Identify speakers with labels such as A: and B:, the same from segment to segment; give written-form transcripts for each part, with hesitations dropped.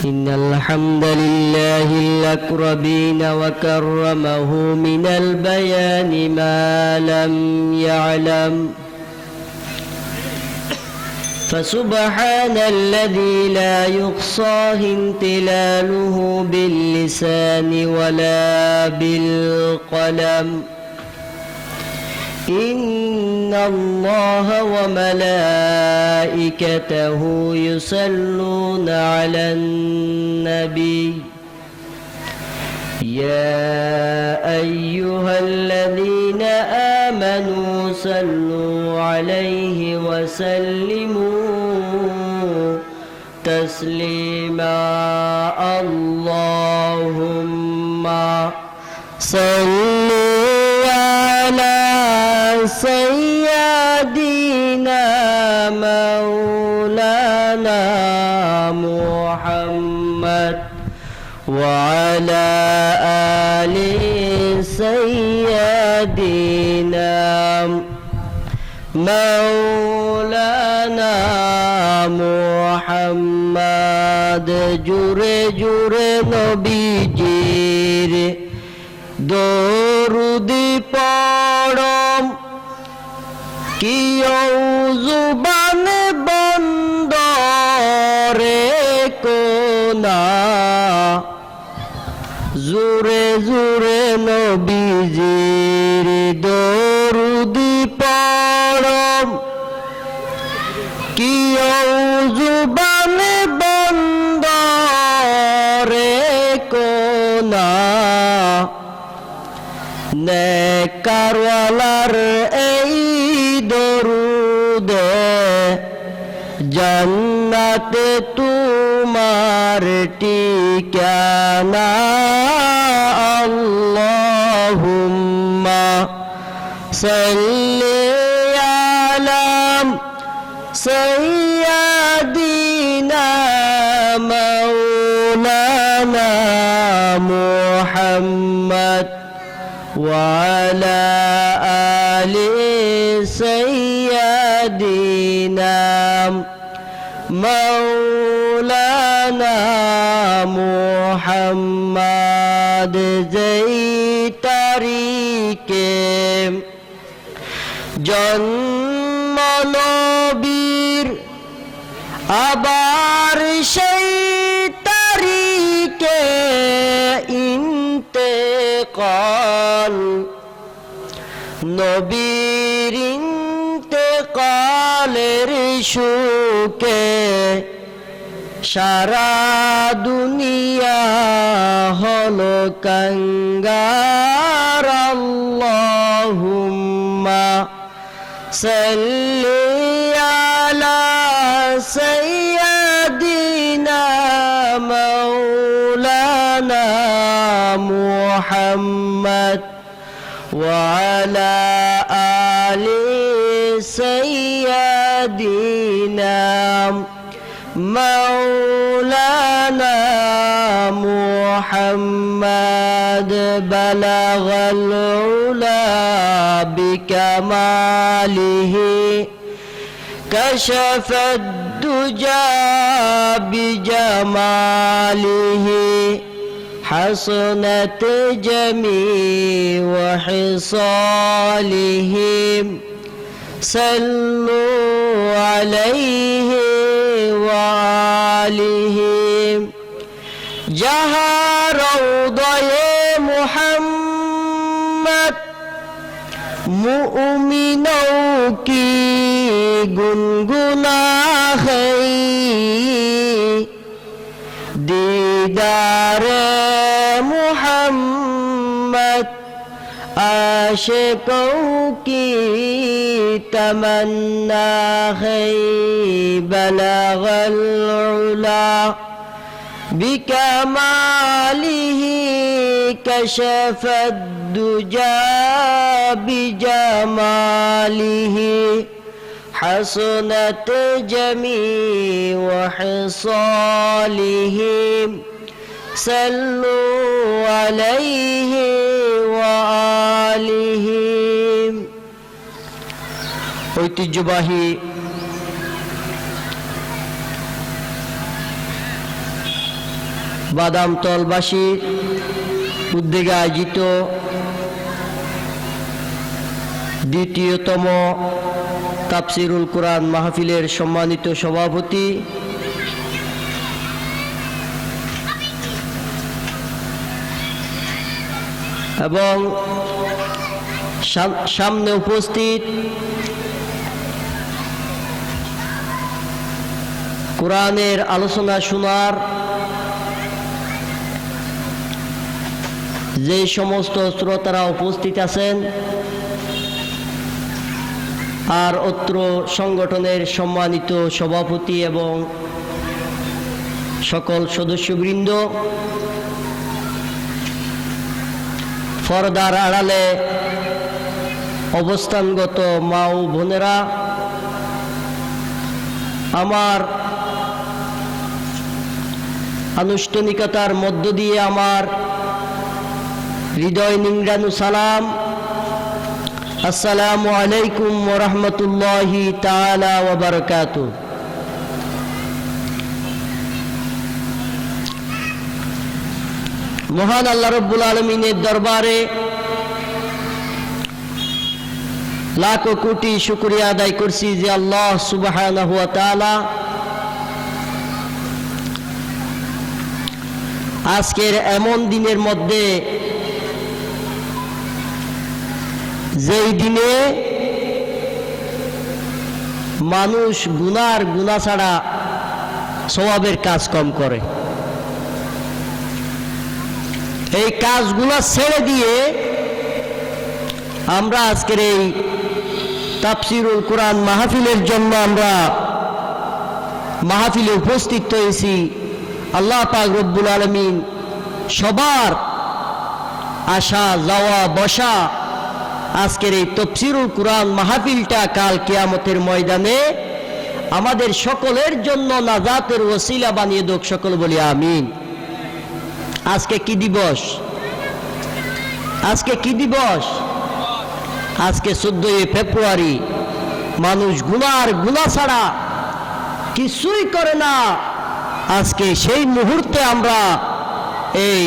A: إن الحمد لله الأكرمين وكرمه من البيان ما لم يعلم فسبحان الذي لا يحصى امتلاله باللسان ولا بالقلم إن الله وملائكته يصلون على النبي يا أيها الذين آمنوا صلوا عليه وسلموا تسليما اللهم صل على سيدنا مولانا محمد وعلى آل سيدنا مولانا محمد جure jure নবীজির দরুদি পড়ম কিও জুবান বন্ধ রেখো না জুরে জুরে নবীজির দরুদি পড়ম কিও জুবান বন্ধ রেখো না নেককারওয়ালার এই দরুদে জান্নাতে তোমার ঠিকানা আল্লাহুম্মা সাল্লি আলা সাইয়্যিদিনা মাওলানা মুহাম্মদ وعلى آل سيدنا مولانا محمد যেই তারিখে জন্ম নবীর আবার সেই তারিখে ইন্তেকাল নবীর ইন্তেকালের শোকে সারা দুনিয়া হলো কাঙ্গার আল্লাহুম্মা সাল্লি আলা সাইয়্যিদিনা মাওলানা মুহাম্মদ وعلى آل سيدنا مولانا محمد بلغ العلا بكماله كشف الدجى بجماله حسنت جميع خصالهم صلوا عليه وآله جहाँ রওদায়ে মুহাম্মদ মুমিনों की गुनगुना है दीदारे मुहम्मद आशिकों की तमन्ना है बलगल उला बिकमालिह कशफ الدجى بجماله حسنت جميع خصالهم صلوا عليه وآله ঐতিহ্যবাহী বাদামতলবাসীর উদ্যোগে আয়োজিত দ্বিতীয়তম তাফসিরুল কোরআন মাহফিলের সম্মানিত সভাপতি এবং সামনে উপস্থিত কোরআনের আলোচনা শোনার যে সমস্ত শ্রোতারা উপস্থিত আছেন আর অত্র সংগঠনের সম্মানিত সভাপতি এবং সকল সদস্যবৃন্দ, পর্দার আড়ালে অবস্থানগত মা ও বোনেরা, আমার আনুষ্ঠানিকতার মধ্য দিয়ে আমার হৃদয় নিংড়ানো সালাম, আসসালামু আলাইকুম ওয়া রাহমাতুল্লাহি তাআলা ওয়া বারাকাতুহু। মহান আল্লাহ রাব্বুল আলামিনের দরবারে লাখো কোটি শুকরিয়া আদায় করছি যে আল্লাহ সুবহানাহু ওয়া তাআলা আজকের এমন দিনের মধ্যে, যেই দিনে মানুষ গুনাহ ছাড়া সওয়াবের কাজ কম করে, এই কাজগুলো ছেড়ে দিয়ে আমরা আজকের এই তাফসিরুল কোরআন মাহফিলের জন্য আমরা মাহফিলে উপস্থিত হয়েছি। আল্লাহ পাক রব্বুল আলামিন সবার আসা যাওয়া বসা আজকের এই তাফসিরুল কোরআন মাহফিলটা কাল কিয়ামতের ময়দানে আমাদের সকলের জন্য নাজাতের ওসিলা বানিয়ে দেখ, সকল বলি আমিন। আজকে কি দিবস? আজকে কি দিবস? আজকে 14 ফেব্রুয়ারি। মানুষ গুনাহ ছাড়া কিছুই করে না। আজকে সেই মুহূর্তে আমরা এই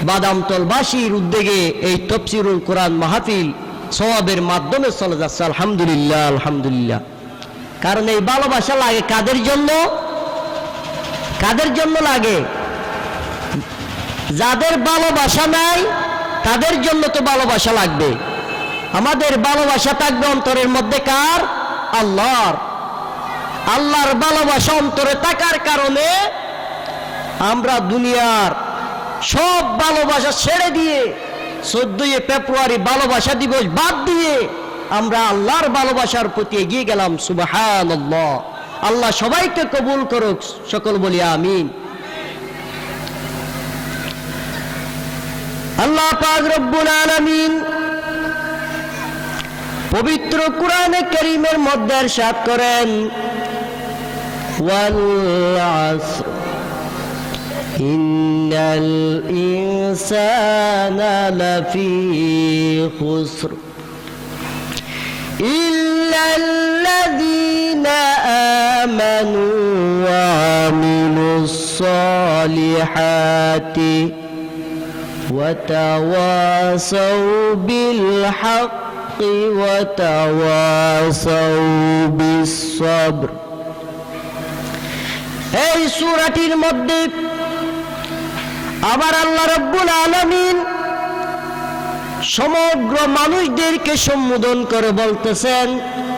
A: বাদামতলবাসীর উদ্যোগে এই তাফসিরুল কোরআন মাহফিল সওয়াবের মাধ্যমে চলে যাচ্ছে। আলহামদুলিল্লাহ, আলহামদুলিল্লাহ। কারণ এই ভালোবাসা লাগে কাদের জন্য? কাদের জন্য লাগে? যাদের ভালোবাসা নাই তাদের জন্য তো ভালোবাসা লাগবে। আমাদের ভালোবাসা থাকবে অন্তরের মধ্যে কার? আল্লাহর। আল্লাহর ভালোবাসা অন্তরে থাকার কারণে আমরা দুনিয়ার সব ভালোবাসা ছেড়ে দিয়ে 14 ফেব্রুয়ারি ভালোবাসা দিবস বাদ দিয়ে আমরা আল্লাহর ভালোবাসার প্রতি এগিয়ে গেলাম। সুবহানাল্লাহ। আল্লাহ সবাইকে কবুল করুক, সকল বলি আমিন। আল্লাহ পাক রব্বুল আলামিন পবিত্র কোরআনে কারীমের মধ্যে ইরশাদ করেন, ওয়াল আসর ইন্নাল ইনসানা লাফি খুসর ইল্লাল্লাযীনা আমানু ওয়া আমিলুস সালিহাতি وتواصوا بالحق وتواصوا بالصبر। এই সূরাটির মধ্যে আবার আল্লাহ রাব্বুল আলামিন সমগ্র মানুষদেরকে সম্বোধন করে বলতেছেন,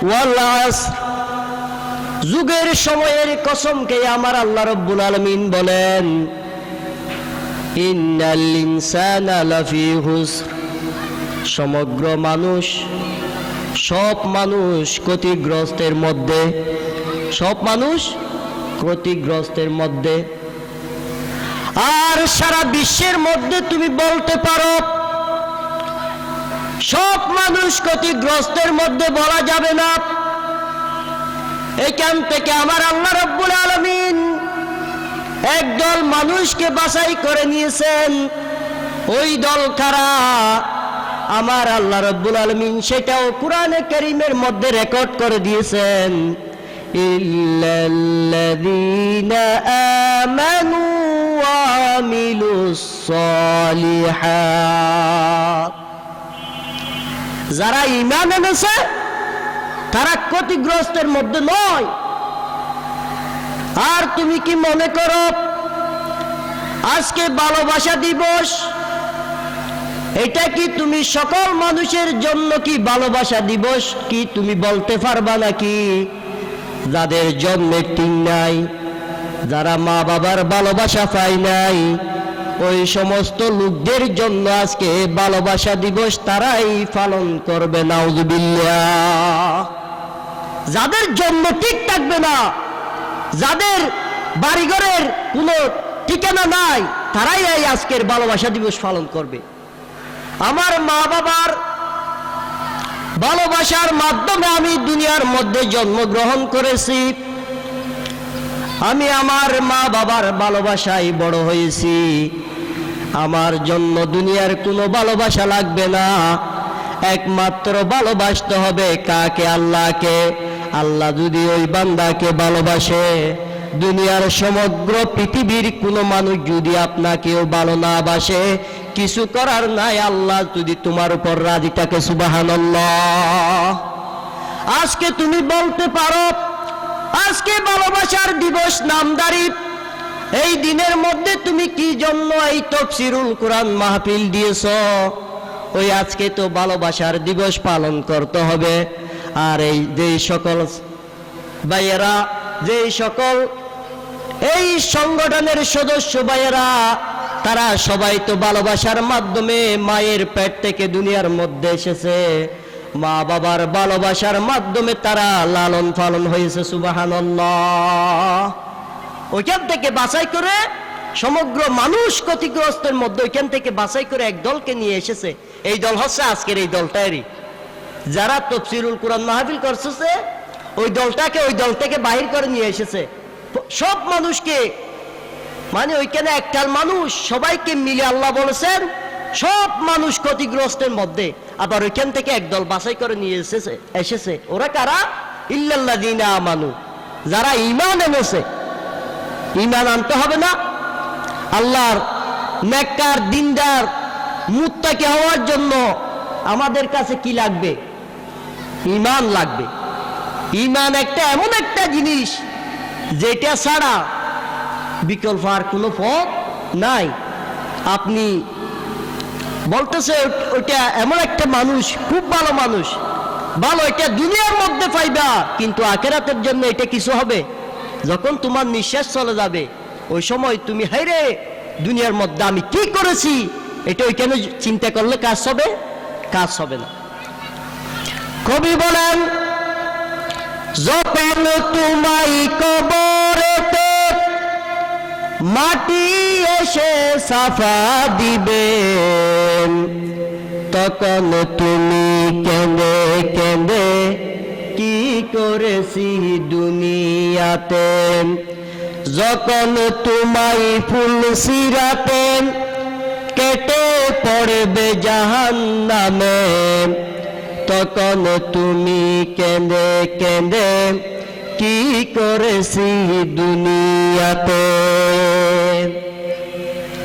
A: ওয়াল আসর, যুগের সময়ের কসমকে আমার আল্লাহ রাব্বুল আলামিন বলেন, ইন্নাল ইনসানা লাফি খুসর, সমগ্র মানুষ, সব মানুষ ক্ষতিগ্রস্তের মধ্যে, সব মানুষ ক্ষতিগ্রস্তের মধ্যে। আর সারা বিশ্বের মধ্যে তুমি বলতে পারো সব মানুষ ক্ষতিগ্রস্তের মধ্যে বলা যাবে না। এখান থেকে আমার আল্লাহ রাব্বুল আলামিন একদল মানুষকে বাছাই করে নিয়েছেন। ওই দল কারা? আমার আল্লাহ রাব্বুল আলামিন সেটাও কোরআনে কারীমের মধ্যে রেকর্ড করে দিয়েছেন, ইল্লাল্লাযীনা আমানু ওয়া আমিলুস সলিহাত। যারা ঈমান এনেছে তারা ক্ষতিগ্রস্তের মধ্যে নয়। আর তুমি কি মনে করো আজকে ভালোবাসা দিবস, এটা কি তুমি সকল মানুষের জন্য কি ভালোবাসা দিবস কি তুমি বলতে পারবা নাকি? যাদের জন্মে ঠিক নাই, যারা মা বাবার ভালোবাসা পায় নাই, ওই সমস্ত লোকদের জন্য আজকে ভালোবাসা দিবস তারাই পালন করবে। নাউজুবিল্লাহ। যাদের জন্য ঠিক থাকবে না, যাদের বাড়িঘরের কোনো ঠিকানা নাই, তারাই এই আজকের ভালোবাসা দিবস পালন করবে। আমার মা বাবার ভালোবাসার মাধ্যমে আমি দুনিয়ার মধ্যে জন্মগ্রহণ করেছি, আমি আমার মা বাবার ভালোবাসায় বড় হয়েছি। আমার জন্য দুনিয়ার কোনো ভালোবাসা লাগবে না, একমাত্র ভালোবাসতে হবে কাকে? আল্লাহকে। আল্লাহ যদি ওই বান্দাকে ভালোবাসে, দুনিয়ার সমগ্র পৃথিবীর কোনো মানুষ যদি আপনাকেও ভালো না বাসে, কিছু করার নাই। আল্লাহ যদি তোমার উপর রাজি থাকে, সুবহানাল্লাহ। আজকে তুমি বলতে পারো আজকে ভালোবাসার দিবস নামদারি, এই দিনের মধ্যে তুমি কি জন্য এই তাফসীরুল কোরআন মাহফিল দিয়েছ? ওই আজকে তো ভালোবাসার দিবস পালন করতে হবে। আর এই যে সকল ভাইয়েরা, যে সকল এই সংগঠনের সদস্য ভাইয়েরা, তারা সবাই তো ভালোবাসার মাধ্যমে মায়ের পেট থেকে দুনিয়ার মধ্যে এসেছে, মা বাবার ভালোবাসার মাধ্যমে তারা লালন পালন হয়েছে। সুবহানাল্লাহ। ওইখান থেকে বাছাই করে সমগ্র মানুষ ক্ষতিগ্রস্তের মধ্যে ওইখান থেকে বাছাই করে এক দলকে নিয়ে এসেছে। এই দল হচ্ছে আজকের এই দলটারই, যারা তাফসীরুল কোরআন মাহফিল করছে, ওই দলটাকে ওই দল থেকে বাহির করে নিয়ে এসেছে। সব মানুষকে, মানে ওইখানে একটাল মানুষ, সবাইকে মিলে আল্লাহ বলেছেন সব মানুষ ক্ষতিগ্রস্তের মধ্যে। আবার ওইখান থেকে একদল বাছাই করে নিয়ে এসেছে। ওরা কারা? ইল্লাল্লাযীনা আমানু, যারা ঈমান এনেছে। ঈমান আনতে হবে না? আল্লাহর নেককার দিনদার মুত্তাকি হওয়ার জন্য আমাদের কাছে কি লাগবে? ঈমান লাগবে। ঈমান একটা এমন একটা জিনিস যেটা ছাড়া বিকল্প আর কোনো পথ নাই। আপনি বলতেছে ওইটা এমন একটা মানুষ, খুব ভালো মানুষ, ভালো, এটা দুনিয়ার মধ্যে পাইবা, কিন্তু আখিরাতের জন্য এটা কিছু হবে। যখন তোমার নিঃশ্বাস চলে যাবে, ওই সময় তুমি হায়রে দুনিয়ার মধ্যে আমি কি করেছি, এটা ওইখানে চিন্তা করলে কাজ হবে? কাজ হবে না। কবি বলেন, যখন তোমায় কবরেতে মাটি এসে সাফা দিবেন, তখন তুমি কেঁদে কেঁদে কি করেছি দুনিয়াতে। যখন তোমায় ফুল সিরাতে কেটে পড়বে জাহান্নামে, তখন তুমি কেঁদে কেঁদে কি করেছি দুনিয়াতে।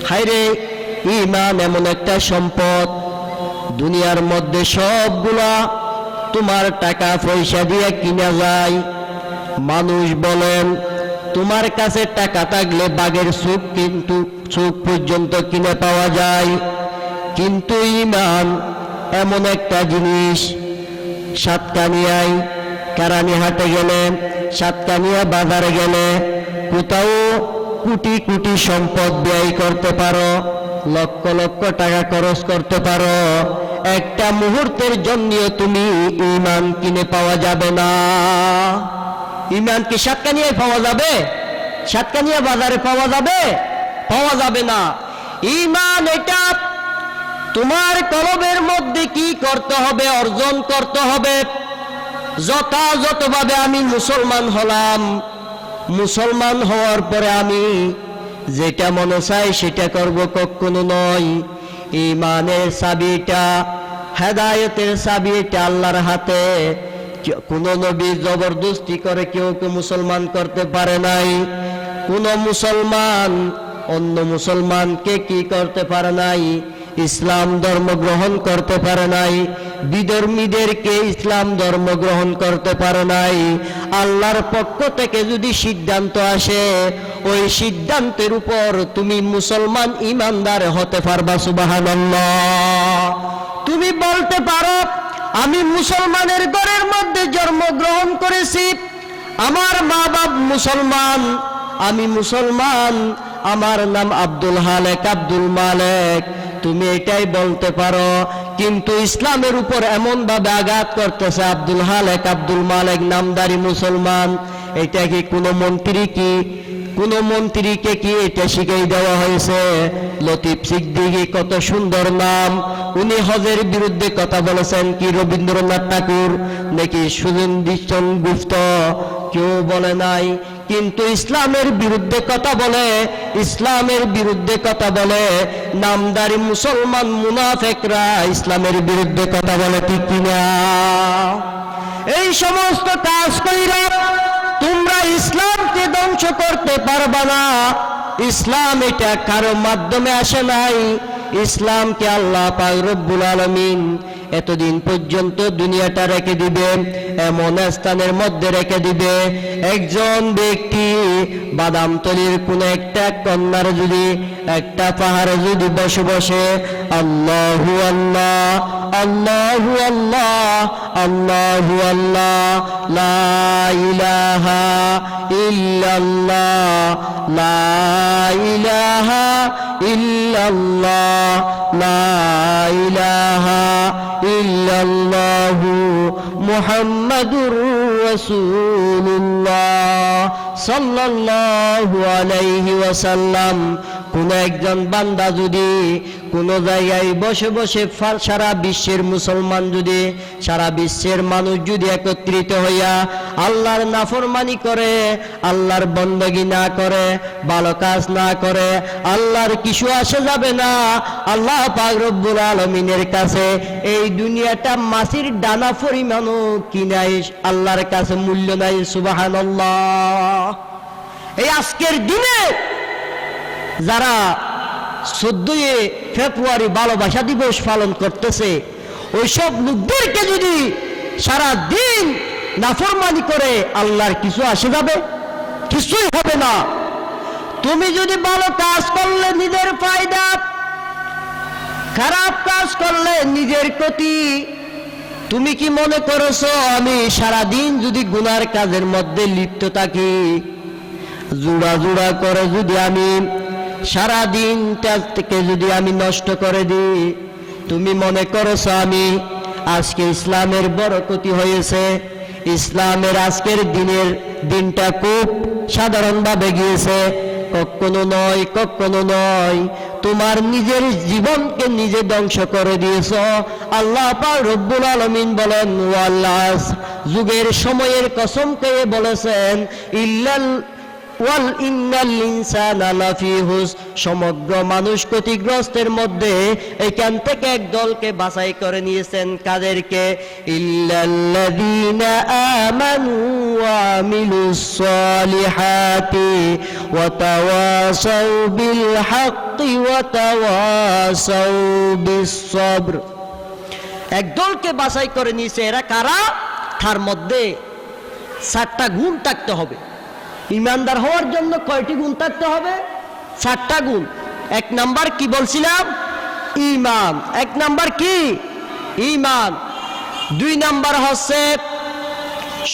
A: হায়রে, ঈমান এমন একটা সম্পদ, দুনিয়ার মধ্যে সবগুলা তোমার টাকা পয়সা দিয়ে কিনা যায়। মানুষ বলেন তোমার কাছে টাকা থাকলে বাঘের চোখ কিন্তু চোখ পর্যন্ত কিনে পাওয়া যায়, কিন্তু ঈমান এমন একটা জিনিস, সাতকানিয়ায় কারানিহাটে গেলে, সাতকানিয়া বাজারে গেলে কোথাও কোটি কোটি সম্পদ ব্যয় করতে পারো, লক্ষ লক্ষ টাকা খরচ করতে পারো, একটা মুহূর্তের জন্য তুমি ঈমান কিনে পাওয়া যাবে না। ঈমান কি সাতকানিয়ায় পাওয়া যাবে? সাতকানিয়া বাজারে পাওয়া যাবে? পাওয়া যাবে না। ঈমান এটা তোমার কলবের মধ্যে কি করতে হবে? অর্জন করতে হবে। যথাযথভাবে আমি মুসলমান হলাম, মুসলমান হওয়ার পরে আমি যেটা মনে চাই সেটা করব, কখনো নয়। ঈমানের চাবিটা, হেদায়েতের চাবিটা আল্লাহর হাতে। কোন নবী জবরদস্তি করে কেউ মুসলমান করতে পারে নাই। কোন মুসলমান অন্য মুসলমানকে কি করতে পারে নাই? ইসলাম ধর্ম গ্রহণ করতে পারে নাই। বিধর্মীদেরকে ইসলাম ধর্ম গ্রহণ করতে পারে নাই। আল্লাহর পক্ষ থেকে যদি সিদ্ধান্ত আসে, ওই সিদ্ধান্তের উপর তুমি মুসলমান ইমানদার হতে পারবা। সুবহানাল্লাহ। তুমি বলতে পারো, আমি মুসলমানের ঘরের মধ্যে জন্মগ্রহণ করেছি, আমার মা বাপ মুসলমান, আমি মুসলমান, আমার নাম আব্দুল হালেক, আব্দুল মালেক। তুমি এটাই বলতে পারো, কিন্তু ইসলামের উপর এমন ভাবে আঘাত করতেছে আব্দুল হালেক, আব্দুল মালেক নামদারি মুসলমান। এটা কি কোনো মন্ত্রীকে কি এটা শিখিয়ে দেওয়া হয়েছে? লতিফ সিদ্দিকী কত সুন্দর নাম, উনি হজের বিরুদ্ধে কথা বলেছেন কি রবীন্দ্রনাথ ঠাকুর নাকি সুরেন্দ্রনাথ গুপ্ত? কেউ বলে নাই। কিন্তু ইসলামের বিরুদ্ধে কথা বলে, ইসলামের বিরুদ্ধে কথা বলে নামদারি মুসলমান মুনাফিকরা ইসলামের বিরুদ্ধে কথা বলে, ঠিক কিনা? এই সমস্ত কাজ কইরা তোমরা ইসলামকে ধ্বংস করতে পারবা না। ইসলাম এটা কারো মাধ্যমে আসে নাই। ইসলামকে আল্লাহ পাক রব্বুল আলামিন এতদিন পর্যন্ত দুনিয়াটা রেখে দিবে, এমন স্থানের মধ্যে রেখে দিবে, একজন ব্যক্তি বাদামতলির কোন একটা কন্যার যদি একটা পাহাড়ে যদি বসে বসে আল্লাহু আল্লাহ আল্লাহু আল্লাহ আল্লাহু আল্লাহ লা ইলাহা ইল্লাল্লাহ লা ইলাহা ইল্লাল্লাহ লা ইলাহা ইল্লাল্লাহু মুহাম্মাদুর রাসূলুল্লাহ সাল্লাল্লাহু আলাইহি ওয়াসাল্লাম। কোন একজন বান্দা যদি কোন জায়গায় বসে বসে সারা বিশ্বের মুসলমান যদি, সারা বিশ্বের মানুষ যদি একত্রিত হইয়া আল্লাহর নাফরমানি করে, আল্লাহর বندگی না করে, ভালো কাজ না করে, আল্লাহর কিছু আসে যাবে না। আল্লাহ পাক রব্বুল আলামিনের কাছে এই দুনিয়াটা মাছির ডানা পরিমাণও কি নাই, আল্লাহর কাছে মূল্য নাই। সুবহানাল্লাহ। এই আজকের দিনে যারা 14 ফেব্রুয়ারি ভালোবাসা দিবস পালন করতেছে, ওইসব লোকদেরকে যদি সারা দিন নাফরমানি করে আল্লাহর কিছু আসে যাবে? কিছুই হবে না। তুমি যদি ভালো কাজ করলে নিজের ফায়দা, খারাপ কাজ করলে নিজের ক্ষতি। তুমি কি মনে করেছো আমি সারা দিন যদি গুনার কাজের মধ্যে লিপ্ত থাকি, জুড়া জুড়া করে যদি আমি সারা দিনটা থেকে যদি আমি নষ্ট করে দিই, তুমি মনে করেছো আমি আজকে ইসলামের বড় ক্ষতি হয়েছে? ইসলামের আজকের দিনটা খুব সাধারণভাবে গিয়েছে? কখনো নয়, কখনো নয়। তোমার নিজের জীবনকে নিজে ধ্বংস করে দিয়েছ। আল্লাহ পাক রব্বুল আলামিন বলেন ওয়াল্লাহ, যুগের সময়ের কসম খেয়ে বলেছেন ওয়াল ইন্নাল ইনসানা লাফি হুস, সমগ্র মানুষ ক্ষতিগ্রস্তের মধ্যে। এখান থেকে এক দলকে বাছাই করে নিয়েছেন, কাদেরকে? ইল্লাল্লাযীনা আমানু ওয়া আমিলুস সালিহাতি ওয়া তাওয়াসাউ বিল হাক্কি ওয়া তাওয়াসাউ বিস সবর। এক দলকে বাছাই করে নিয়েছে। এরা কারা? তার মধ্যে 7টা গুণ থাকতে হবে। ইমানদার হওয়ার জন্য কয়টি গুণ থাকতে হবে? 7টা গুণ। 1 নাম্বার কি বলছিলাম? ঈমান। 1 নাম্বার কি? ঈমান। 2 নাম্বার হচ্ছে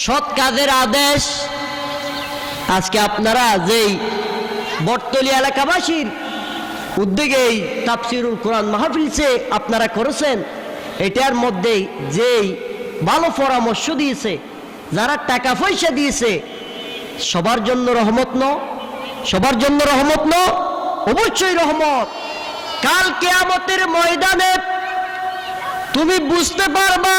A: সৎ কাজের আদেশ। আজকে আপনারা যেই বটতলী এলাকাবাসীর উদ্যোগে এই তাফসিরুল কোরআন মাহফিলছে আপনারা করেছেন, এটার মধ্যে যেই ভালো পরামর্শ দিয়েছে, যারা টাকা পয়সা দিয়েছে, সবার জন্য রহমত ন? সবার জন্য রহমত ন? অবশ্যই রহমত। কাল কিয়ামতের ময়দানে তুমি বুঝতে পারবা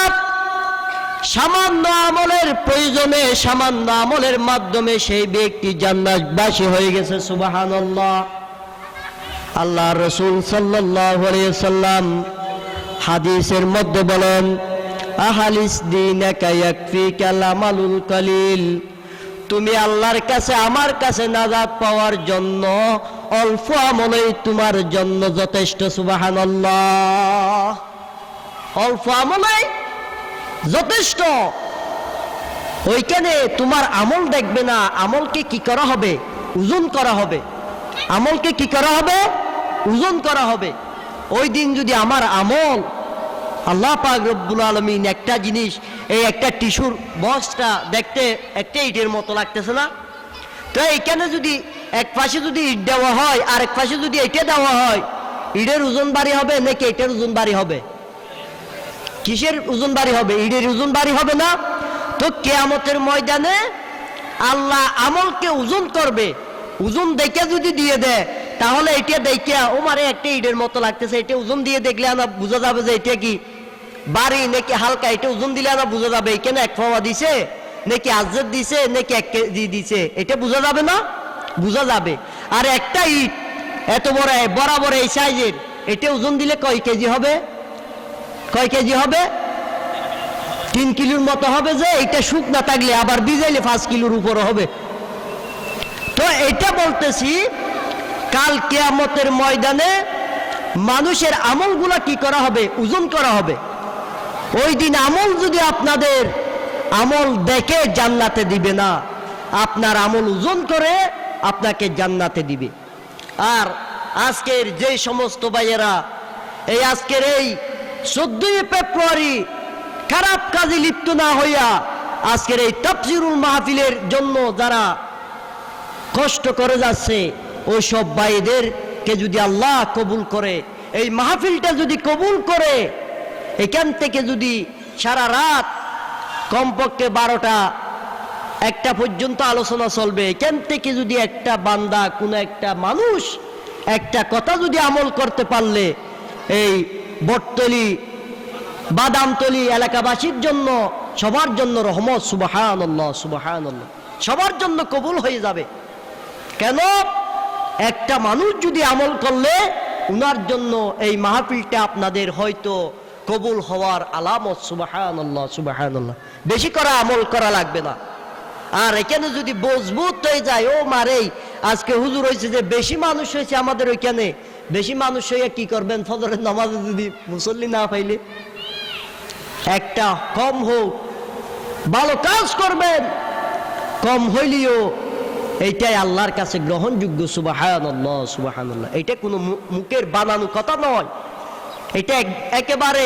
A: সামান্য আমলের প্রয়োজনে, সামান্য আমলের মাধ্যমে সেই ব্যক্তি জান্নাতবাসী হয়ে গেছে। সুবহানাল্লাহ। আল্লাহ রাসূল সাল্লাল্লাহু আলাইহি ওয়াসাল্লাম হাদিসের মধ্যে বলেন, আহালিস দীনাকা ইয়াকফিকাল আমালুল কালিল। তুমি আল্লাহর কাছে, আমার কাছে নাজাত পাওয়ার জন্য অল্প আমলেই তোমার জন্য যথেষ্ট। সুবহানাল্লাহ। অল্প আমলেই যথেষ্ট। ওইখানে তোমার আমল দেখবে না, আমলকে কি করা হবে? ওজন করা হবে। আমলকে কি করা হবে? ওজন করা হবে। ওই দিন যদি আমার আমল, আল্লাহ পাক রব্বুল আলামিন একটা জিনিস, এই একটা টিস্যুর বক্সটা দেখতে একটা ইটের মতো লাগতেছে না? তো এইখানে যদি এক পাশে যদি ইট দেওয়া হয় আর এক পাশে যদি এটা দেওয়া হয়, ইটের ওজন বাড়ি হবে নাকি এটার ওজন বাড়ি হবে? কিসের ওজন বাড়ি হবে? ইটের ওজন বাড়ি হবে না? তো কিয়ামতের ময়দানে আল্লাহ আমলকে ওজন করবে। ওজন দেখে যদি দিয়ে দেয়, তাহলে এটা দেখে ওমারে একটা ইটের মতো লাগতেছে, এটা ওজন দিয়ে দেখলে না বোঝা যাবে যে এটা কি বাড়ি নাকি হালকা। এটা ওজন দিলে না বোঝা যাবে এখানে এক পাওয়া দিছে নাকি আজ্জাদ দিছে নাকি 1 কেজি দিছে, এটা বোঝা যাবে না? বোঝা যাবে। আর একটা ইট এত বড় বরাবর এই সাইজের, এটা ওজন দিলে কয় কেজি হবে? কয় কেজি হবে? 3 কিলোর মতো হবে। যে এটা শুকনা থাকলে আবার ভিজাইলে 5 কিলোর উপরে হবে। তো এটা বলতেছি, কাল কিয়ামতের ময়দানে মানুষের আমলগুলা কি করা হবে? ওজন করা হবে। ওই দিন আমল যদি আপনাদের আমল দেখে জান্নাতে দিবে না, আপনার আমল ওজন করে আপনাকে জান্নাতে দিবে। আর আজকের যে সমস্ত ভাইয়েরা এই আজকের এই 14 ফেব্রুয়ারি খারাপ কাজে লিপ্ত না হইয়া আজকের এই তাফসীরুল মাহফিলের জন্য যারা কষ্ট করে যাচ্ছে, ওই সব ভাইদেরকে যদি আল্লাহ কবুল করে, এই মাহফিলটা যদি কবুল করে, এখান থেকে যদি সারা রাত কমপক্ষে 12টা 1টা পর্যন্ত আলোচনা চলবে, এখান থেকে যদি একটা বান্দা, কোনো একটা মানুষ একটা কথা যদি আমল করতে পারলে, এই বটতলি বাদামতলি এলাকাবাসীর জন্য, সবার জন্য রহমত। সুবহানাল্লাহ, সুবহানাল্লাহ। সবার জন্য কবুল হয়ে যাবে। কেন? একটা মানুষ যদি আমল করলে উনার জন্য এই মাহফিলটা আপনাদের হয়তো কবুল হওয়ার আলামত। সুবহানাল্লাহ, সুবহানাল্লাহ। বেশি করা আমল করা লাগবে না। আর এখানে যদি মজবুত হয়ে যায়, ও মারেই আজকে হুজুর হয়েছে যে বেশি মানুষ হয়েছে আমাদের ওইখানে, বেশি মানুষ হয়ে কি করবেন? ফজরের নামাজে যদি মুসল্লি না পাইলে, একটা কম হোক, ভালো কাজ করবেন, কম হইলেও এইটাই আল্লাহর কাছে গ্রহণযোগ্য। সুবহানাল্লাহ, সুবহানাল্লাহ। এটা কোনো মুখের বানানো কথা নয়। এটা একেবারে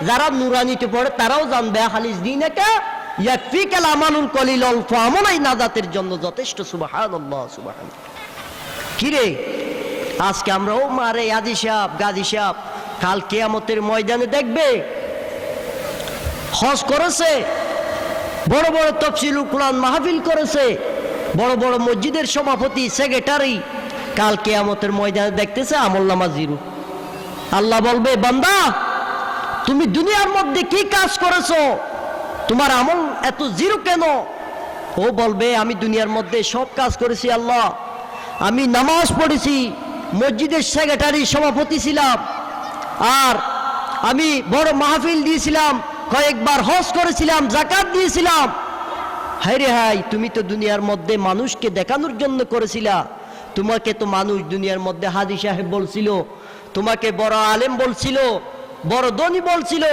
A: যারা নুরানিতে পড়ে তারাও জানবে। খালিস দিনাকা ইয়াকফিকাল আমালুল কলিল, অল্প আমলই নাজাতের জন্য যথেষ্ট। সুবহানাল্লাহ, সুবহানাল্লাহ। কিরে আজকে আমরা ও মারে আজি সাহেব, গাজী সাহেব কাল কিয়ামতের ময়দানে দেখবে হজ করেছে, বড় বড় তাফসীরুল কুরআন মাহফিল করেছে, বড় বড় মসজিদের সভাপতি, সেক্রেটারি, কাল কিয়ামতের ময়দানে দেখতেছে আমলনামা জিরো। আল্লাহ বলবে, বান্দা তুমি দুনিয়ার মধ্যে কি কাজ করেছো? তোমার আমল এত জিরো কেন? ও বলবে, আমি দুনিয়ার মধ্যে সব কাজ করেছি আল্লাহ। আমি নামাজ পড়েছি, মসজিদের সেক্রেটারি সভাপতি ছিলাম, আর আমি বড় মাহফিল দিয়েছিলাম, কয়েকবার হজ করেছিলাম, যাকাত দিয়েছিলাম। হায় রে হাই, তুমি তো দুনিয়ার মধ্যে মানুষকে দেখানোর জন্য করেছিলা। তোমাকে তো মানুষ দুনিয়ার মধ্যে হাজী সাহেব বলছিল, তোমাকে বড় আলেম বলছিল, বড় ধনী বলছিল।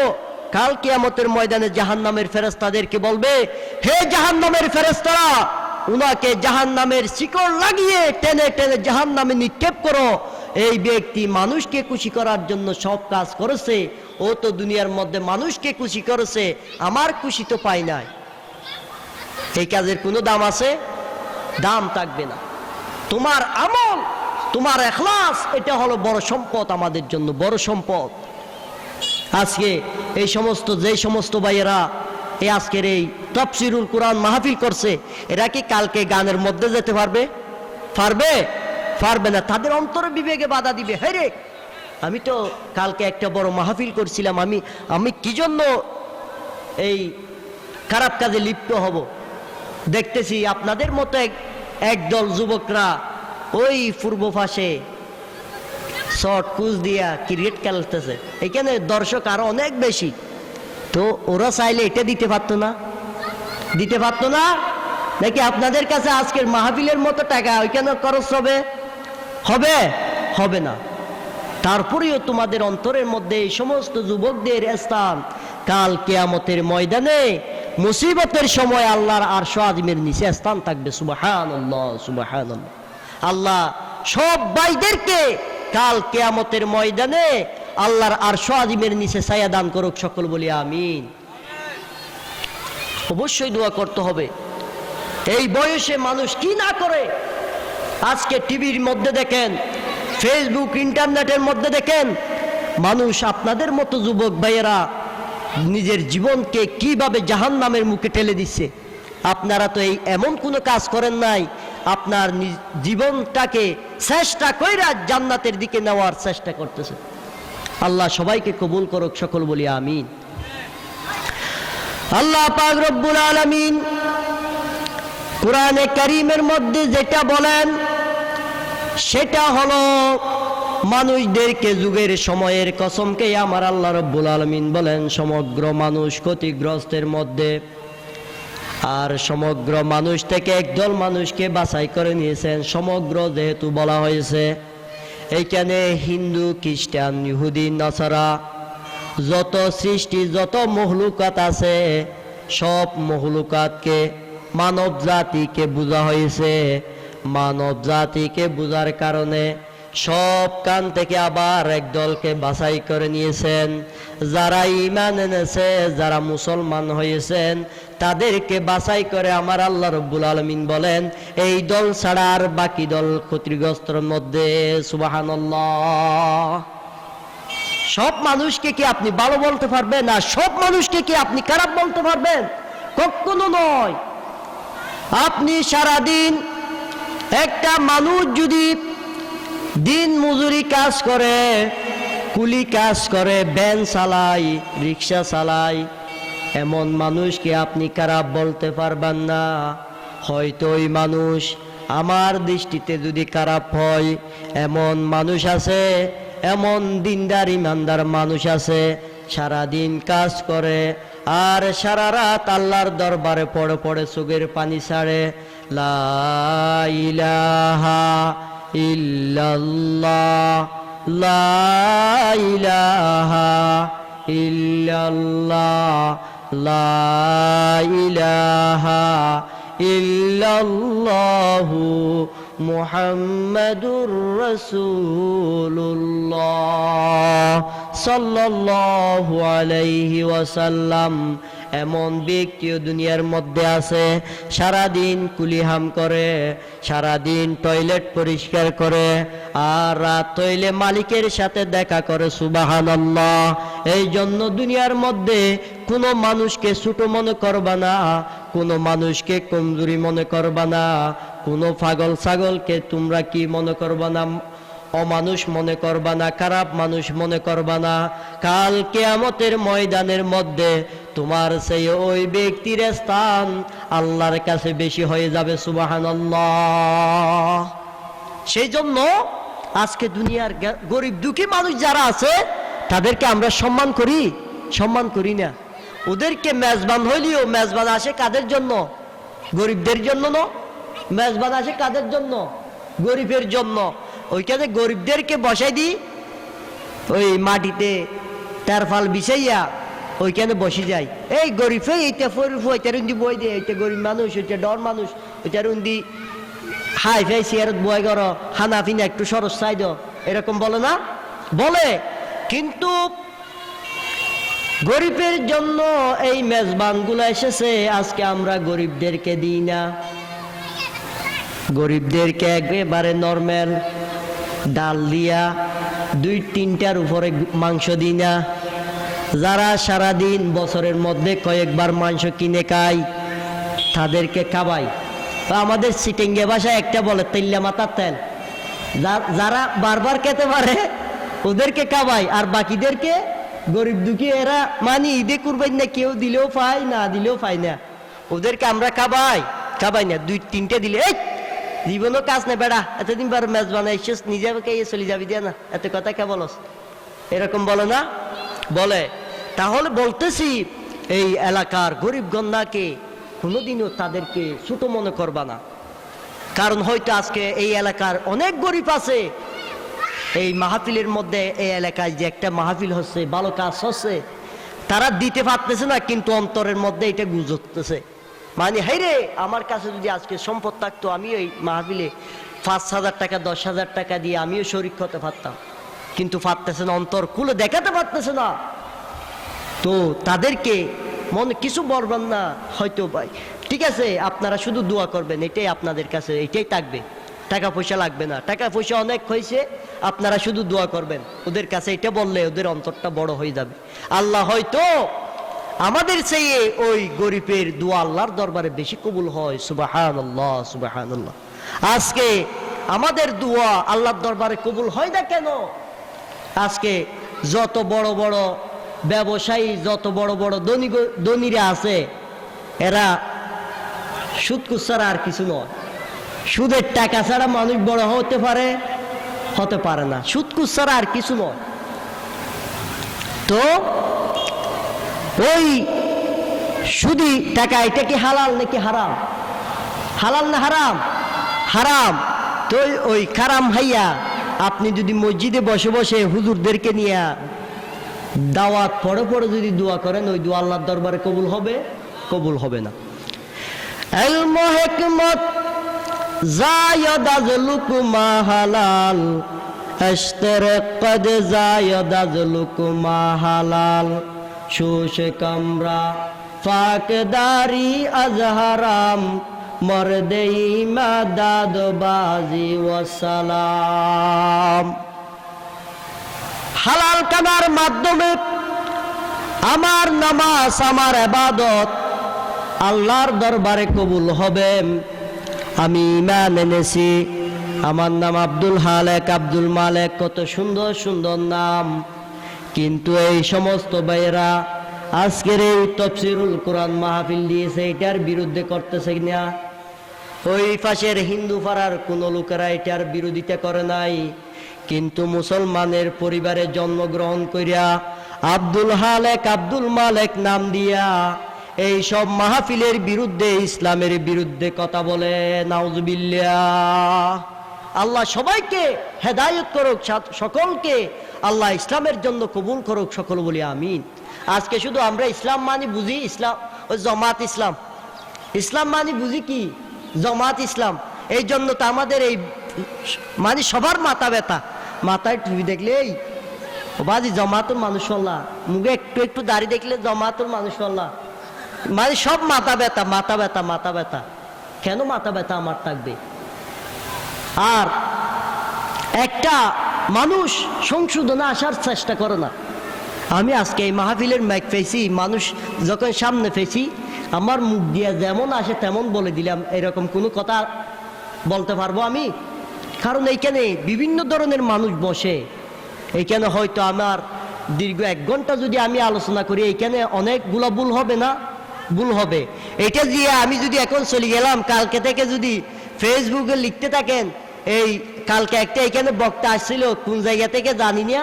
A: কাল কিয়ামতের ময়দানে জাহান্নামের ফেরেশতাদেরকে বলবে, হে জাহান্নামের ফেরেশতারা, উনাকে জাহান্নামের শিকড় লাগিয়ে টেনে টেনে জাহান্নামে নিক্ষেপ করো। এই ব্যক্তি মানুষকে খুশি করার জন্য সব কাজ করেছে, ও তো দুনিয়ার মধ্যে মানুষকে খুশি করেছে, আমার খুশি তো পাই নাই। এই কাজের কোনো দাম আছে? দাম থাকবে না। তোমার আমল, তোমার ইখলাস, এটা হলো বড় সম্পদ আমাদের জন্য, বড় সম্পদ। আজকে এই সমস্ত যে সমস্ত ভাইয়েরা এই আজকের এই তাফসীরুল কুরআন মাহফিল করছে, এরা কি কালকে গানের মধ্যে যেতে পারবে? পারবে? পারবে না। তাদের অন্তরে বিবেকে বাধা দিবে, হ্যাঁ রে আমি তো কালকে একটা বড় মাহফিল করছিলাম, আমি কি জন্য এই খারাপ কাজে লিপ্ত হব? দেখতেছি আপনাদের মতো একদল যুবকরা ওই পূর্ব পাশে শর্ট কুচ দিয়া ক্রিকেট খেলতেছে, এখানে দর্শক আরো অনেক বেশি। তো ওরা চাইলে এটা দিতে পারতো না? দিতে পারতো না? নাকি আপনাদের কাছে আজকের মাহফিলের মতো টাকা ওইখানে খরচ হবে? হবে? হবে না। তারপরেও তোমাদের অন্তরের মধ্যে এই সমস্ত যুবকদের স্থান কাল কিয়ামতের ময়দানে মুসিবতের সময় আল্লাহর আরশ আজিমের নিচে স্থান থাকবে। সুবহানাল্লাহ, সুবহানাল্লাহ। আল্লাহ সব ভাইদেরকে কাল কিয়ামতের ময়দানে আল্লাহর আরশ আজিমের নিচে ছায়া দান করুক, সকল বলি আমিন। অবশ্যই দোয়া করতে হবে। এই বয়সে মানুষ কি না করে। আজকে টিভির মধ্যে দেখেন, ফেসবুক ইন্টারনেটের মধ্যে দেখেন, মানুষ আপনাদের মতো যুবক ভাইয়েরা নিজের জীবনকে কিভাবে জাহান্নামের মুখে ঠেলে দিচ্ছে। আপনারা তো এই এমন কোনো কাজ করেন নাই, আপনার জীবনটাকে চেষ্টা কইরা জান্নাতের দিকে নেওয়ার চেষ্টা করতেছে। আল্লাহ সবাইকে কবুল করুক, সকল বলি আমিন। আল্লাহ পাক রব্বুল আলামিন কোরআনে কারীমের মধ্যে যেটা বলেন সেটা হলো, মানুষদেরকে যুগের সময়ের কসমকে আমার আল্লাহ রব্বুল আলামিন বলেন সমগ্র মানুষ ক্ষতিগ্রস্তের মধ্যে, আর সমগ্র মানুষ থেকে একদল মানুষকে বাছাই করে নিয়েছেন। সমগ্র যেহেতু বলা হয়েছে, এইখানে হিন্দু, খ্রিস্টান, ইহুদি, নাসারা, যত সৃষ্টি, যত মহলুকাত আছে, সব মহলুকাতকে, মানব জাতিকে বোঝা হয়েছে। মানব জাতিকে বোঝার কারণে সব কান থেকে আবার একদলকে বাছাই করে নিয়েছেন। যারা ঈমান এনেছে, যারা মুসলমান হয়েছেন, তাদেরকে বাছাই করে আমার আল্লাহ রব্বুল আলামিন বলেন এই দল ছাড়া আর বাকি দল ক্ষতিগ্রস্তের মধ্যে। সুবহানাল্লাহ। সব মানুষকে কি আপনি ভালো বলতে পারবেন? না সব মানুষকে কি আপনি খারাপ বলতে পারবেন? কখনো নয়। আপনি সারাদিন একটা মানুষ যদি দিন মজুরি কাজ করে, কুলি কাজ করে, ভ্যান চালাই, রিক্সা চালাই, এমন মানুষকে আপনি খারাপ বলতে পারবেন না। হয়তো ওই মানুষ আমার দৃষ্টিতে যদি খারাপ হয়, এমন মানুষ আছে, এমন দিনদার ইমানদার মানুষ আছে, সারাদিন কাজ করে আর সারা রাত আল্লাহর দরবারে পড়ে পড়ে চোখের পানি ছাড়ে। লা ইলাহা ইল্লাল্লাহ, লা ইলাহা ইল্লাল্লাহ, লা ইলাহা ইল্লাল্লাহু মুহাম্মাদুর রাসূলুল্লাহ সাল্লাল্লাহু আলাইহি ওয়াসাল্লাম। এমন ব্যক্তিও দুনিয়ার মধ্যে আছে, সারাদিন কুলিহাম করে, সারাদিন টয়লেট পরিষ্কার করে, আর রাত হইলে মালিকের সাথে দেখা করে। সুবহানাল্লাহ। এই জন্য দুনিয়ার মধ্যে কোনো মানুষকে ছোট মনে করবা না, কোনো মানুষকে কমজোরি মনে করবা না, কোনো পাগল ছাগলকে তোমরা কি মনে করবা না, অমানুষ মনে করবা না, খারাপ মানুষ মনে করবা না। কাল কিয়ামতের ময়দানের মধ্যে তোমার সেই ওই ব্যক্তির স্থান আল্লাহর কাছে বেশি হয়ে যাবে। সুবহানাল্লাহ। সেই জন্য আজকে দুনিয়ার গরিব দুঃখী মানুষ যারা আছে তাদেরকে আমরা সম্মান করি? সম্মান করি না। ওদেরকে মেজবান হইলেও মেজবান আসে কাদের জন্য? গরিবদের জন্য না। মেজবান আসে কাদের জন্য? গরিবের জন্য। ওইখানে গরিবদেরকে বসাই দিই, ওই মাটিতে তারফাল বিছাইয়া ওইখানে বসে যায়। এই গরিব এইটা ওইটার উন্দি বই দে, এইটা গরিব মানুষ, ওইটা ডর মানুষ, ওইটার উন্দি হাই ফাই চেয়ারত বয় কর, হানা ফিনা একটু সরস চাই দ, এরকম বলে না? বলে। কিন্তু গরিবের জন্য এই মেজবানগুলো এসেছে, আজকে আমরা গরিবদেরকে দিই না। গরিবদেরকে একেবারে নরমাল ডাল দিয়া 2-3টার উপরে মাংস দিই না। যারা সারাদিন বছরের মধ্যে কয়েকবার মাংস কিনে খায় তাদেরকে খাওয়াই। আমাদের সিটিংয়ে ভাষায় একটা বলে তেল্লা মাথার তেল। যারা বারবার খেতে পারে ওদেরকে খাওয়াই, আর বাকিদেরকে গরিব দুঃখী এরা মানি ঈদে কুরবান না, কেউ দিলেও পায় না দিলেও পায় না, ওদেরকে আমরা খাওয়াই না। 2-3টে দিলে এই জীবনও কাজ নেই বেড়া, এতদিন বার ম্যাচ বানাইছিস, নিজে চলে যাবি দিয়া না, এত কথা কে বলস? এরকম বলে না? বলে। তাহলে বলতেছি এই এলাকার গরিব গন্ধাকে কোনোদিনও তাদেরকে ছোট মনে করবা না। কারণ হয়তো আজকে এই এলাকার অনেক গরিব আছে, এই মাহফিলের মধ্যে এই এলাকায় যে একটা মাহফিল হচ্ছে, ভালো কাজ হচ্ছে, তারা দিতে পারতেছে না, কিন্তু অন্তরের মধ্যে এটা গুজতেছে, মানে হাই রে আমার কাছে যদি আজকে সম্পদ থাকতো আমি ওই মাহফিলে 5,000 টাকা 10,000 টাকা দিয়ে আমিও শরীক হতে পারতাম, কিন্তু পারতেছে না, অন্তর খুলে দেখাতে পারতেছে না। তো তাদেরকে মনে কিছু বলবেন না হয়তো ভাই, ঠিক আছে আপনারা শুধু দোয়া করবেন, এটাই আপনাদের কাছে এটাই থাকবে, টাকা পয়সা লাগবে না, টাকা পয়সা অনেক হয়েছে, আপনারা শুধু দোয়া করবেন, ওদের কাছে এটা বললে ওদের অন্তরটা বড় হয়ে যাবে। আল্লাহ হয়তো আমাদের চেয়ে ওই গরিবের দোয়া আল্লাহর দরবারে বেশি কবুল হয়। সুবহানাল্লাহ সুবহানাল্লাহ। আজকে আমাদের দোয়া আল্লাহর দরবারে কবুল হয় না কেন? আজকে যত বড় বড় ব্যবসায়ী, যত বড় বড় ধনীরা আছে, এরা সুদকুস ছাড়া আর কিছু নয়। সুদের টাকা ছাড়া মানুষ বড় হতে পারে না, সুদকুস ছাড়া আর কিছু নয়। তো ওই সুদি টাকা, এটা কি হালাল নাকি হারাম? হালাল না হারাম? হারাম। তো ওই হারাম হাইয়া আপনি যদি মসজিদে বসে বসে হুজুরদেরকে নিয়ে দাওয়াত পড়ে পড়ে যদি দোয়া করেন, ওই দোয়া আল্লাহর দরবারে কবুল হবে? কবুল হবে না। ইলম হিকমত জায়দ আজলুক মা হালাল, আশতারাক কদ জায়দ আজলুক মা হালাল, শুশ কামরা ফাকদারি আজ হারাম, মর্দে ইমাদাদ বাজি ওয়াসালাম। হালাল কামার মাধ্যমে আমার নামাজ, আমার ইবাদত আল্লাহর দরবারে কবুল হবে। আমি ঈমান এনেছি, আমার নাম আব্দুল হালেক, আব্দুল মালেক, কত সুন্দর সুন্দর নাম, কিন্তু এই সমস্ত ভাইয়েরা আজকের এই তাফসীরুল কোরআন মাহফিল দিয়েছে, এটার বিরুদ্ধে করতেছে না। ওই পাশের হিন্দু পাড়ার কোন লোকেরা এটার বিরোধিতা করে নাই, কিন্তু মুসলমানের পরিবারে জন্মগ্রহণ করিয়া আব্দুল হালেক, আব্দুল মালেক নাম দিয়া এই সব মাহফিলের বিরুদ্ধে, ইসলামের বিরুদ্ধে কথা বলে। নাউজুবিল্লাহ। আল্লাহ সবাইকে হেদায়েত করুক, সকলকে আল্লাহ ইসলামের জন্য কবুল করুক, সকল বলি আমিন। আজকে শুধু আমরা ইসলাম মানে বুঝি ইসলাম, ওই জামাত ইসলাম, ইসলাম মানে বুঝি কি জামাত ইসলাম। এই জন্য তো আমাদের এই মানে সবার মাথা ব্যথা, মাথায় টুপি দেখলে এই বাজি জামাতুল মানুষ আল্লাহ, মুখে একটু একটু দাড়ি দেখলে জামাতুল মানুষ আল্লাহ, মানে সব মাথা ব্যথা, মাথা ব্যথা, মাথা ব্যথা। কেন মাথা ব্যথা আমার থাকবে? আর একটা মানুষ সংশোধনে আসার চেষ্টা করে না। আমি আজকে এই মাহফিলের মাইক পেয়েছি, মানুষ যখন সামনে পেয়েছি, আমার মুখ দিয়ে যেমন আসে তেমন বলে দিলাম, এরকম কোনো কথা বলতে পারবো আমি? কারণ এইখানে বিভিন্ন ধরনের মানুষ বসে, এইখানে হয়তো আমার দীর্ঘ 1 ঘন্টা যদি আমি আলোচনা করি, এইখানে অনেকগুলো ভুল হবে না? ভুল হবে। এটা দিয়ে আমি যদি এখন চলে গেলাম, কালকে থেকে যদি ফেসবুকে লিখতে থাকেন, এই কালকে একটা এখানে বক্তা আসছিল কোন জায়গা থেকে জানি না,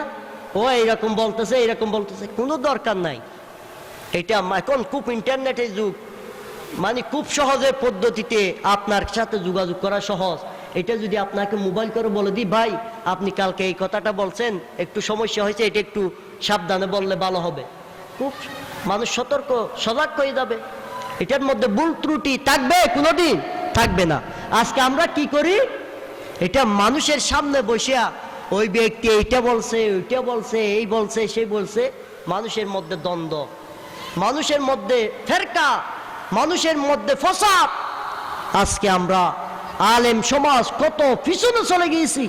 A: ও এইরকম বলতেছে, এইরকম বলতেছে, কোনো দরকার নাই। এটা এখন খুব ইন্টারনেটের যুগ, মানে খুব সহজে পদ্ধতিতে আপনার সাথে যোগাযোগ করা সহজ। এটা যদি আপনাকে মোবাইল করে বলে দিই, ভাই আপনি কালকে এই কথাটা বলছেন, একটু সমস্যা হয়েছে, এটা একটু সাবধানে বললে ভালো হবে, খুব মানুষ সতর্ক সজাগ হয়ে যাবে। এটার মধ্যে ভুল ত্রুটি থাকবে? কোনোদিন থাকবে না। আজকে আমরা কি করি, এটা মানুষের সামনে বসিয়া ওই ব্যক্তি এইটা বলছে, ওইটা বলছে, এই বলছে, সেই বলছে, মানুষের মধ্যে দ্বন্দ্ব, মানুষের মধ্যে ফেরকা, মানুষের মধ্যে ফসাদ। আজকে আমরা আলেম সমাজ কত পিছনে চলে গিয়েছি।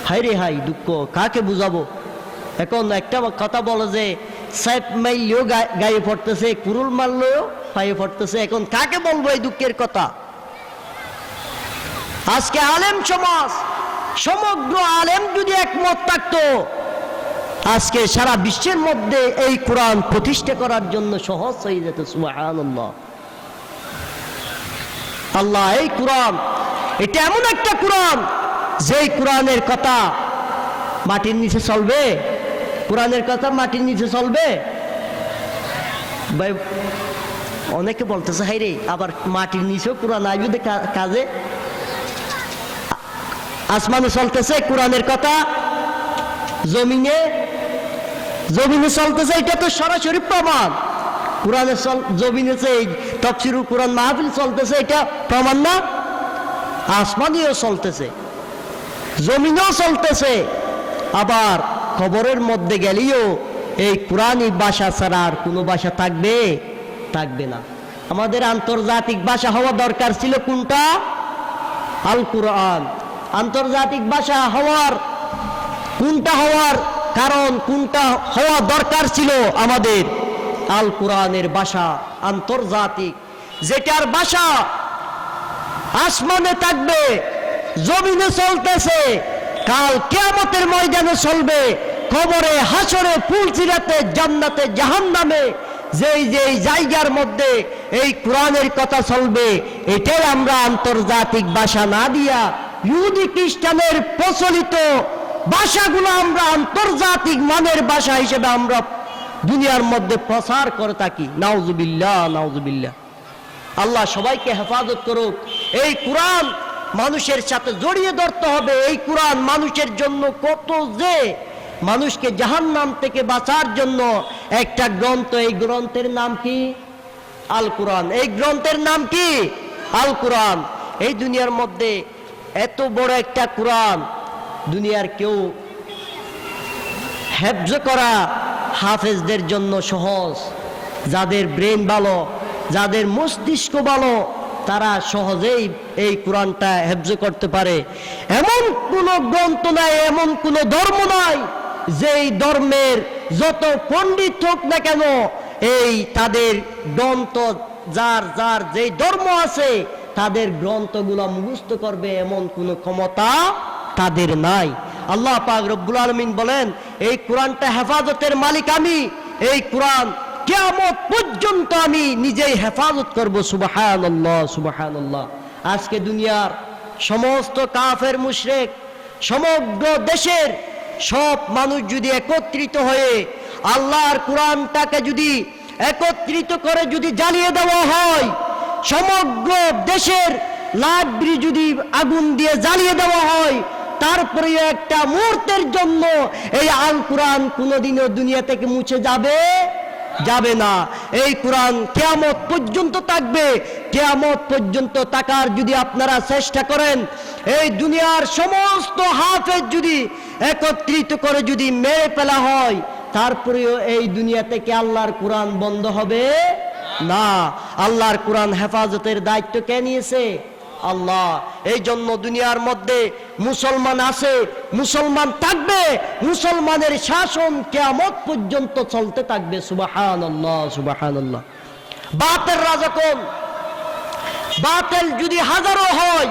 A: হাই রে হাই, দুঃখ কাকে বুঝাবো? এখন একটা কথা বলে যে সাইপ মাইলেও গায়ে পড়তেছে, কুরুল মারলেও পায়ে পড়তেছে, এখন কাকে বলবো এই দুঃখের কথা? আজকে আলেম সমাজ, সমগ্র আলেম যদি একমত থাকতো, আজকে সারা বিশ্বের মধ্যে এই কোরআন প্রতিষ্ঠা করার জন্য সহজ হয়ে যেত। সুবহানাল্লাহ। আল্লাহ এই কোরআন, এটা এমন একটা কোরআন, যেই কোরআনের কথা মাটির নিচে চলবে। কোরআনের কথা মাটির নিচে চলবে? ভাই অনেকে বলতেছে হাই রে, আবার মাটির নিচেও কোরআন আসবে কাজে। আসমানে চলতেছে কোরআনের কথা, জমিনে জমিনে চলতেছে, এটা তো সরাসরি প্রমাণ। কোরআনের জমিনে তাফসীরুল কোরআন মাহফিল চলতেছে, এটা প্রমাণ না? আসমানেও চলতেছে, জমিনেও চলতেছে, আবার খবরের মধ্যে গেলেও এই কোরআনিক ভাষা ছাড়া আর কোনো ভাষা থাকবে না। আমাদের আন্তর্জাতিক ভাষা হওয়া দরকার ছিল কোনটা? আল কোরআন। আন্তর্জাতিক ভাষা হওয়ার কারণ কোনটা হওয়া দরকার ছিল আমাদের? আল কোরআনের ভাষা আন্তর্জাতিক, যেটার ভাষা আসমানে থাকবে, জমিনে চলতেছে, কাল কিয়ামতের ময়দানে চলবে, কবরে, হাসরে, ফুলসিরাতে, জান্নাতে, জাহান্নামে, যেই জায়গার মধ্যে এই কোরআনের কথা চলবে, এটাই আমরা আন্তর্জাতিক ভাষা না দিয়া ইহুদি খ্রিস্টানের প্রচলিত ভাষাগুলো আমরা আন্তর্জাতিক মানের ভাষা হিসেবে আমরা দুনিয়ার মধ্যে প্রচার করে থাকি। নাউজুবিল্লাহ, নাউজুবিল্লাহ। আল্লাহ সবাইকে হেফাজত করুক। এই কোরআন মানুষের সাথে জড়িয়ে ধরতে হবে। এই কোরআন মানুষের জন্য কত যে, মানুষকে জাহান্নাম থেকে বাঁচার জন্য একটা গ্রন্থ। এই গ্রন্থের নাম কি? আল কোরআন। এই গ্রন্থের নাম কি? আল কোরআন। এই দুনিয়ার মধ্যে এত বড় একটা কোরআন দুনিয়ার কেউ হেফজ করা হাফেজদের জন্য সহজ। যাদের ব্রেন ভালো, যাদের মস্তিষ্ক ভালো, তারা সহজেই এই কোরআনটা হেফজ করতে পারে। এমন কোন গ্রন্থ নাই, এমন কোন ধর্ম নাই যেই ধর্মের যত পণ্ডিত হোক না কেন, এই তাদের গ্রন্থ, যার যেই ধর্ম আছে, তাদের গ্রন্থগুলো মুখস্থ করবে এমন কোন ক্ষমতা তাদের নাই। আল্লাহ পাক রব্বুল আলামিন বলেন, এই কোরআনটা হেফাজতের মালিক আমি। এই কোরআন কিয়ামত পর্যন্ত আমি নিজেই হেফাজত করব। সুবহানাল্লাহ, সুবহানাল্লাহ। আজকে দুনিয়ার সমস্ত কাফের মুশরিক, সমগ্র দেশের সব মানুষ যদি একত্রিত হয়ে আল্লাহর কোরআনটাকে যদি একত্রিত করে যদি জ্বালিয়ে দেওয়া হয়, সমগ্র দেশের লাইব্রেরি যদি আগুন দিয়ে জ্বালিয়ে দেওয়া হয়, তারপরে একটা মুহূর্তের জন্য এই আল কোরআন কোনোদিনও দুনিয়া থেকে মুছে যাবে না। এই কোরআন কিয়ামত পর্যন্ত থাকবে। কিয়ামত পর্যন্ত থাকার যদি আপনারা চেষ্টা করেন, এই দুনিয়ার সমস্ত হাফেজ যদি একত্রিত করে যদি মেরে ফেলা হয়, তারপরেও এই দুনিয়া থেকে আল্লাহর কোরআন বন্ধ হবে না। আল্লাহর কোরআন হেফাজতের দায়িত্ব কে নিয়েছে? আল্লাহ। এই জন্য দুনিয়ার মধ্যে মুসলমান আছে, মুসলমান থাকবে, মুসলমানের শাসন কিয়ামত পর্যন্ত চলতে থাকবে। সুবহানাল্লাহ, সুবহানাল্লাহ। বাতেলরা যখন, বাতেল যদি হাজারো হয়,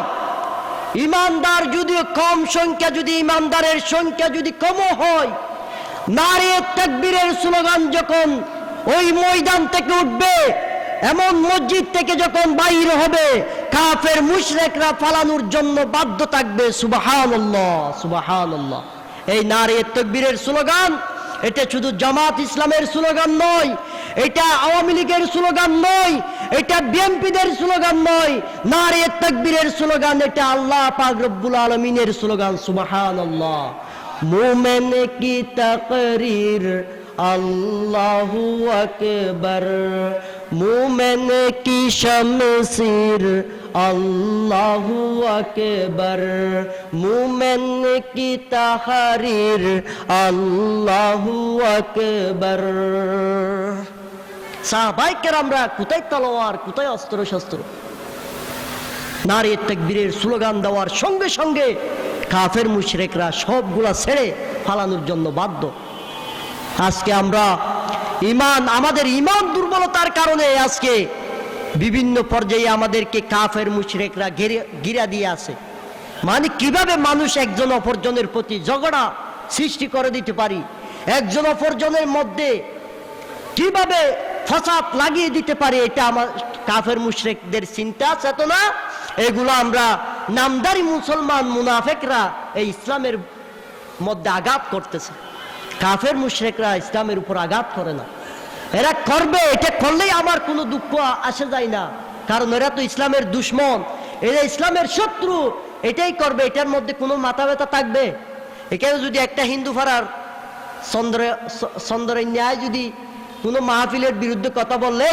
A: ইমানদার যদি কম সংখ্যা, যদি ইমানদারের সংখ্যা যদি কম হয়, নারে তাকবীরের স্লোগান যখন ওই ময়দান থেকে উঠবে, এমন মসজিদ থেকে যখন বাইর হবে, কাফের মুশরিকরা পালানোর জন্য বাধ্য থাকবে। সুবহানাল্লাহ, সুবহানাল্লাহ। এই নারে তাকবীরের স্লোগান, এটা শুধু জামাত ইসলামের স্লোগান নয়, এটা আওয়ামী লীগের স্লোগান নয়, এটা বিএনপিদের স্লোগান নয়। নারে তাকবীরের স্লোগান এটা আল্লাহ পাক রব্বুল আলামিনের স্লোগান। সুবহানাল্লাহ। মুমিন কি তাকরীর আল্লাহু আকবার, মুমিন কি শামসির আল্লাহু আকবার, মুমিন কি তাহরির আল্লাহু আকবার। সাহাবায়ে কেরামরা কোথায় তলোয়ার, কোথায় অস্ত্র শস্ত্র? নারে তাকবীরের স্লোগান দেওয়ার সঙ্গে সঙ্গে কাফের মুশরিকরা সবগুলা ছেড়ে পালানোর জন্য বাধ্য। আজকে আমরা আমাদের ইমান দুর্বলতার কারণে আজকে বিভিন্ন পর্যায়ে আমাদেরকে কাফের মুশরিকরা ঘিরা দিয়ে আছে। মানে কিভাবে মানুষ একজন অপরজনের প্রতি ঝগড়া সৃষ্টি করে দিতে পারি, একজন অপরজনের মধ্যে কিভাবে ফাসাদ লাগিয়ে দিতে পারি, এটা আমার কাফের মুশরিকদের চিন্তা চেতনা। এগুলো আমরা নামদারি মুসলমান মুনাফিকরা এই ইসলামের মধ্যে আঘাত করতেছে। কাফের মুশরিকরা ইসলামের উপর আঘাত করে না, এরা করবে, এটা করলেই আমার কোনো দুঃখ আসে যায় না, কারণ এরা তো ইসলামের দুশমন, এরা ইসলামের শত্রু। এটাই করবে, এটার মধ্যে কোনো মাথা ব্যথা থাকবে? এখানে যদি একটা হিন্দু ফাড়ার চন্দ্রের ন্যায় যদি কোনো মাহফিলের বিরুদ্ধে কথা বললে,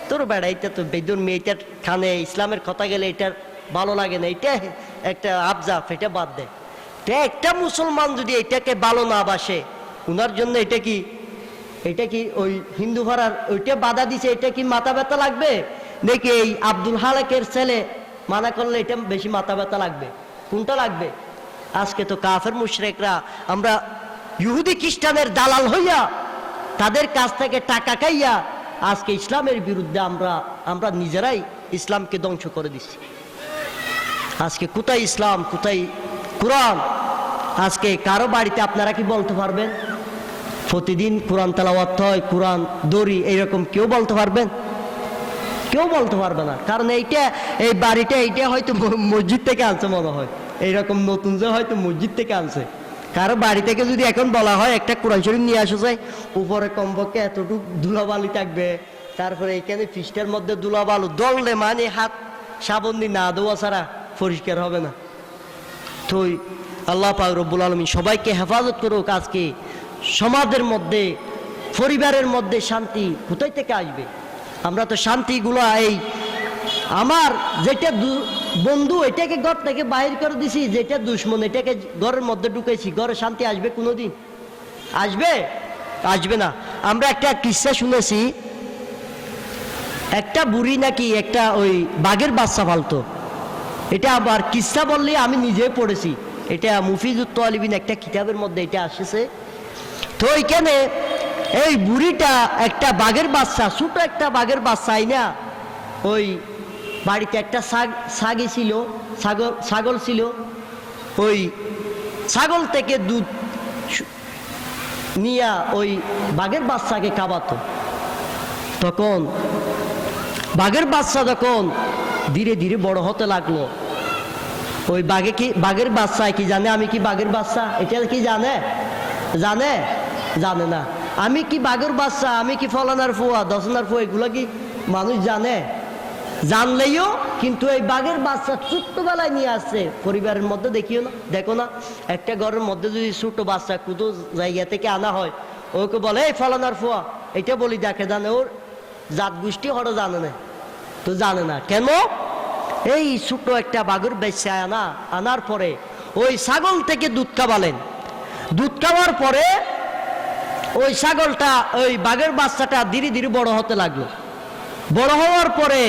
A: তোর বেড়া এটা তো বেদুর মেয়েটার খানে ইসলামের কথা গেলে এটার ভালো লাগে না, এটা একটা আবজাফ, এটা বাদ দেয়। একটা মুসলমান যদি এটাকে ভালো না বাসে, উনার জন্য এটা কি ওই হিন্দু ভাড়ার ওইটা বাধা দিছে, এটা কি মাথা ব্যথা লাগবে? নাকি এই আব্দুল হালেকের ছেলে মানা করলে এটা বেশি মাথা ব্যথা লাগবে? কোনটা লাগবে? আজকে তো কাফের মুশরিকরা আমরা ইহুদি খ্রিস্টানের দালাল হইয়া তাদের কাছ থেকে টাকা খাইয়া আজকে ইসলামের বিরুদ্ধে আমরা নিজেরাই ইসলামকে ধ্বংস করে দিচ্ছি। আজকে কোথায় ইসলাম, কোথায় কোরআন? আজকে কারো বাড়িতে আপনারা কি বলতে পারবেন প্রতিদিন কোরআন তেলাওয়াত হয়, কোরআন দড়ি, এইরকম কেউ বলতে পারবেন? কেউ বলতে পারবে না। কারণ এই বাড়িটা এইটা হয়তো মসজিদ থেকে আনছে মনে হয়, এইরকম নতুন যে হয়তো মসজিদ থেকে আনছে। কারো বাড়ি থেকে যদি এখন বলা হয় একটা কোরআন শরীফ নিয়ে আসা যায়, উপরে কমপক্ষে এতটুকু ধুলাবালি থাকবে, তারপরে এখানে ফিস্টের মধ্যে ধুলাবালু দললে মানে হাত সাবন দিয়ে না দেওয়া ছাড়া পরিষ্কার হবে না। তো আল্লাহ পাক রব্বুল আলামিন সবাইকে হেফাজত করুক। আজকে সমাজের মধ্যে, পরিবারের মধ্যে শান্তি কোথায় থেকে আসবে? আমরা তো শান্তিগুলা এই আমার যেটা বন্ধু এটাকে ঘর থেকে বাহির করে দিছি, যেটা দুশ্মন এটাকে ঘরের মধ্যে ঢুকেছি, ঘরে শান্তি আসবে কোনোদিন? আসবে না। আমরা একটা কিস্সা শুনেছি, একটা বুড়ি নাকি একটা ওই বাঘের বাচ্চা পালতো। এটা আবার কিস্সা বললে আমি নিজে পড়েছি, এটা মুফিজুত তালিবিন একটা কিতাবের মধ্যে এটা আসছে। তো এইখানে এই বুড়িটা একটা বাঘের বাচ্চা, ছোট একটা বাঘের বাচ্চা আইনা ওই বাড়িতে একটা ছাগি ছিল, ছাগল ছিল, ওই ছাগল থেকে দুধ নিয়া ওই বাঘের বাচ্চাকে খাওয়াতো। তখন বাঘের বাচ্চা যখন ধীরে ধীরে বড় হতে লাগলো, ওই বাঘের বাচ্চা কি জানে আমি কি বাঘের বাচ্চা? এটা কি জানে? জানে না। আমি কি বাঘের বাচ্চা, আমি কি ফলানার ফুয়া, দশনার ফুয়া, এগুলো কি মানুষ জানে? জানলেও কিন্তু এই বাঘের বাচ্চা ছোট্টবেলায় নিয়ে আসছে পরিবারের মধ্যে। দেখো না একটা ঘরের মধ্যে যদি ছোট বাচ্চা কোথাও জায়গা থেকে আনা হয়, ওকে বলে এই ফলানার ফুয়া, এটা বলি দেখে জানে, ওর জাত গোষ্ঠী হরো জানে না। তো জানে না কেন? এই ছোট একটা বাঘের বাচ্চা আনার পরে ওই ছাগল থেকে দুধ খাওয়ালেন। দুধ খাওয়ার পরে ওই ছাগলটা, ওই বাঘের বাচ্চাটা ধীরে ধীরে বড় হতে লাগলো। বড় হওয়ার পরে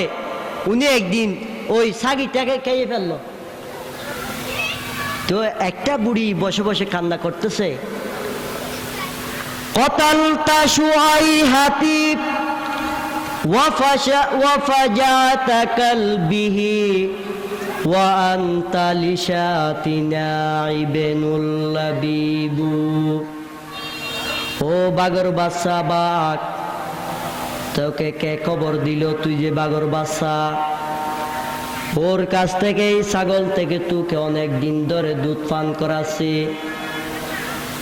A: উনি একদিন ওই ছাগিটাকে খেয়ে ফেললো। তো একটা বুড়ি বসে বসে কান্না করতেছে, কতালতা শুআইহাতি ওয়াফাজাতা কালবিহি ওয়া আনতা লিশাতিনা ইবনুল লাবিবু। ও বাঘের বাচ্চা বাঘ, তোকে কে খবর দিল তুই যে বাঘের বাচ্চা? ওর কাছ থেকে এই ছাগল থেকে তোকে অনেক দিন ধরে দুধ পান করাচ্ছি,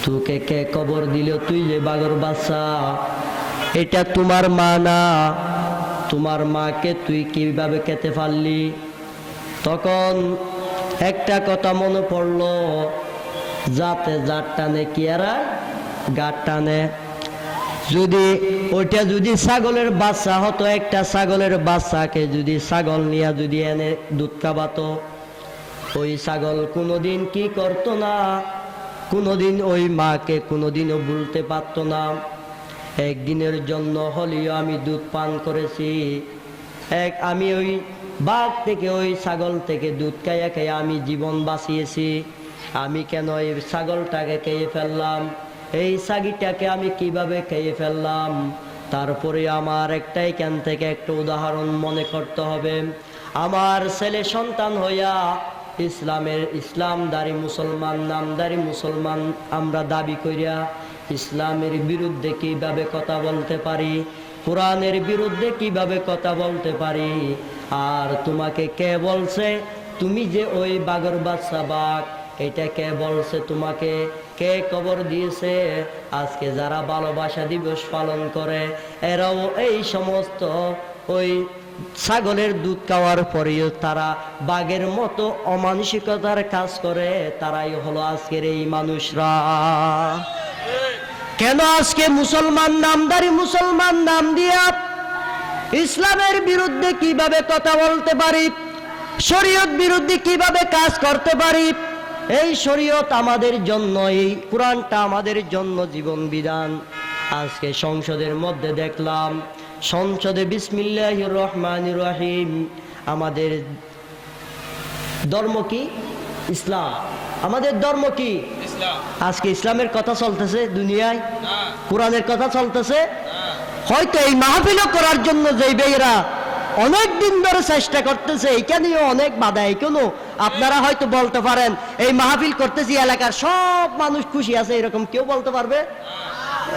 A: তোকে কে খবর দিল তুই যে বাঘের বাচ্চা? এটা তোমার মা না, তোমার মাকে তুই কিভাবে খেতে পারলি? তখন একটা কথা মনে পড়লো, যাতে যার টানে কি আর গার টানে। যদি ছাগলের বাচ্চা হতো, একটা ছাগলের বাচ্চাকে যদি ছাগল নিয়ে যদি এনে দুধ খাওয়াতো, ওই ছাগল কোনোদিন কি করতো না, কোনোদিন ওই মাকে কোনোদিনও ভুলতে পারতো না। একদিনের জন্য হলেও আমি দুধ পান করেছি, আমি ওই বাঘ থেকে, ওই ছাগল থেকে দুধ খাইয়া খাইয়া আমি জীবন বাঁচিয়েছি। আমি কেন এই ছাগলটাকে খেয়ে ফেললাম? এই ছাগিটাকে আমি কিভাবে খেয়ে ফেললাম? তারপরে আমার একটাই এখান থেকে একটা উদাহরণ মনে করতে হবে। আমার ছেলে সন্তান হইয়া ইসলামদারি মুসলমান, নামদারি মুসলমান আমরা দাবি করিয়া ইসলামের বিরুদ্ধে কিভাবে কথা বলতে পারি, কোরআনের বিরুদ্ধে কিভাবে কথা বলতে পারি? আর তোমাকে কে বলছে তুমি যে ওই বাঘের বাচ্চা বাঘ? এটা কে বলছে তোমাকে? কে খবর দিয়েছে? আজকে যারা ভালোবাসা দিবস পালন করে এরাও এই সমস্ত ওই ছাগলের দুধ খাওয়ার পরেও তারা বাঘের মতো অমানসিকতার কাজ করে, তারাই হলো আজকের এই মানুষরা। কেন আজকে মুসলমান নামদারি মুসলমান নাম দিয়া ইসলামের বিরুদ্ধে কিভাবে কথা বলতে পারি, শরীয়ত বিরুদ্ধে কিভাবে কাজ করতে পারি? এই শরীয়ত আমাদের জন্য, এই কোরআনটা আমাদের জন্য জীবন বিধান। আজকে সংসদের মধ্যে দেখলাম, সংসদে বিসমিল্লাহির রহমানির রহিম, আমাদের ধর্ম কি? ইসলাম। আমাদের ধর্ম কি? ইসলাম। আজকে ইসলামের কথা চলতেছে দুনিয়ায়, কোরআনের কথা চলতেছে। হয়তো এই মাহফিল করার জন্য যে বেয়েরা অনেক দিন ধরে চেষ্টা করতেছে, এইখানেও অনেক বাধা। এইখানেও আপনারা হয়তো বলতে পারেন এই মাহফিল করতেছি, এলাকার সব মানুষ খুশি আছে, এরকম কেউ বলতে পারবে?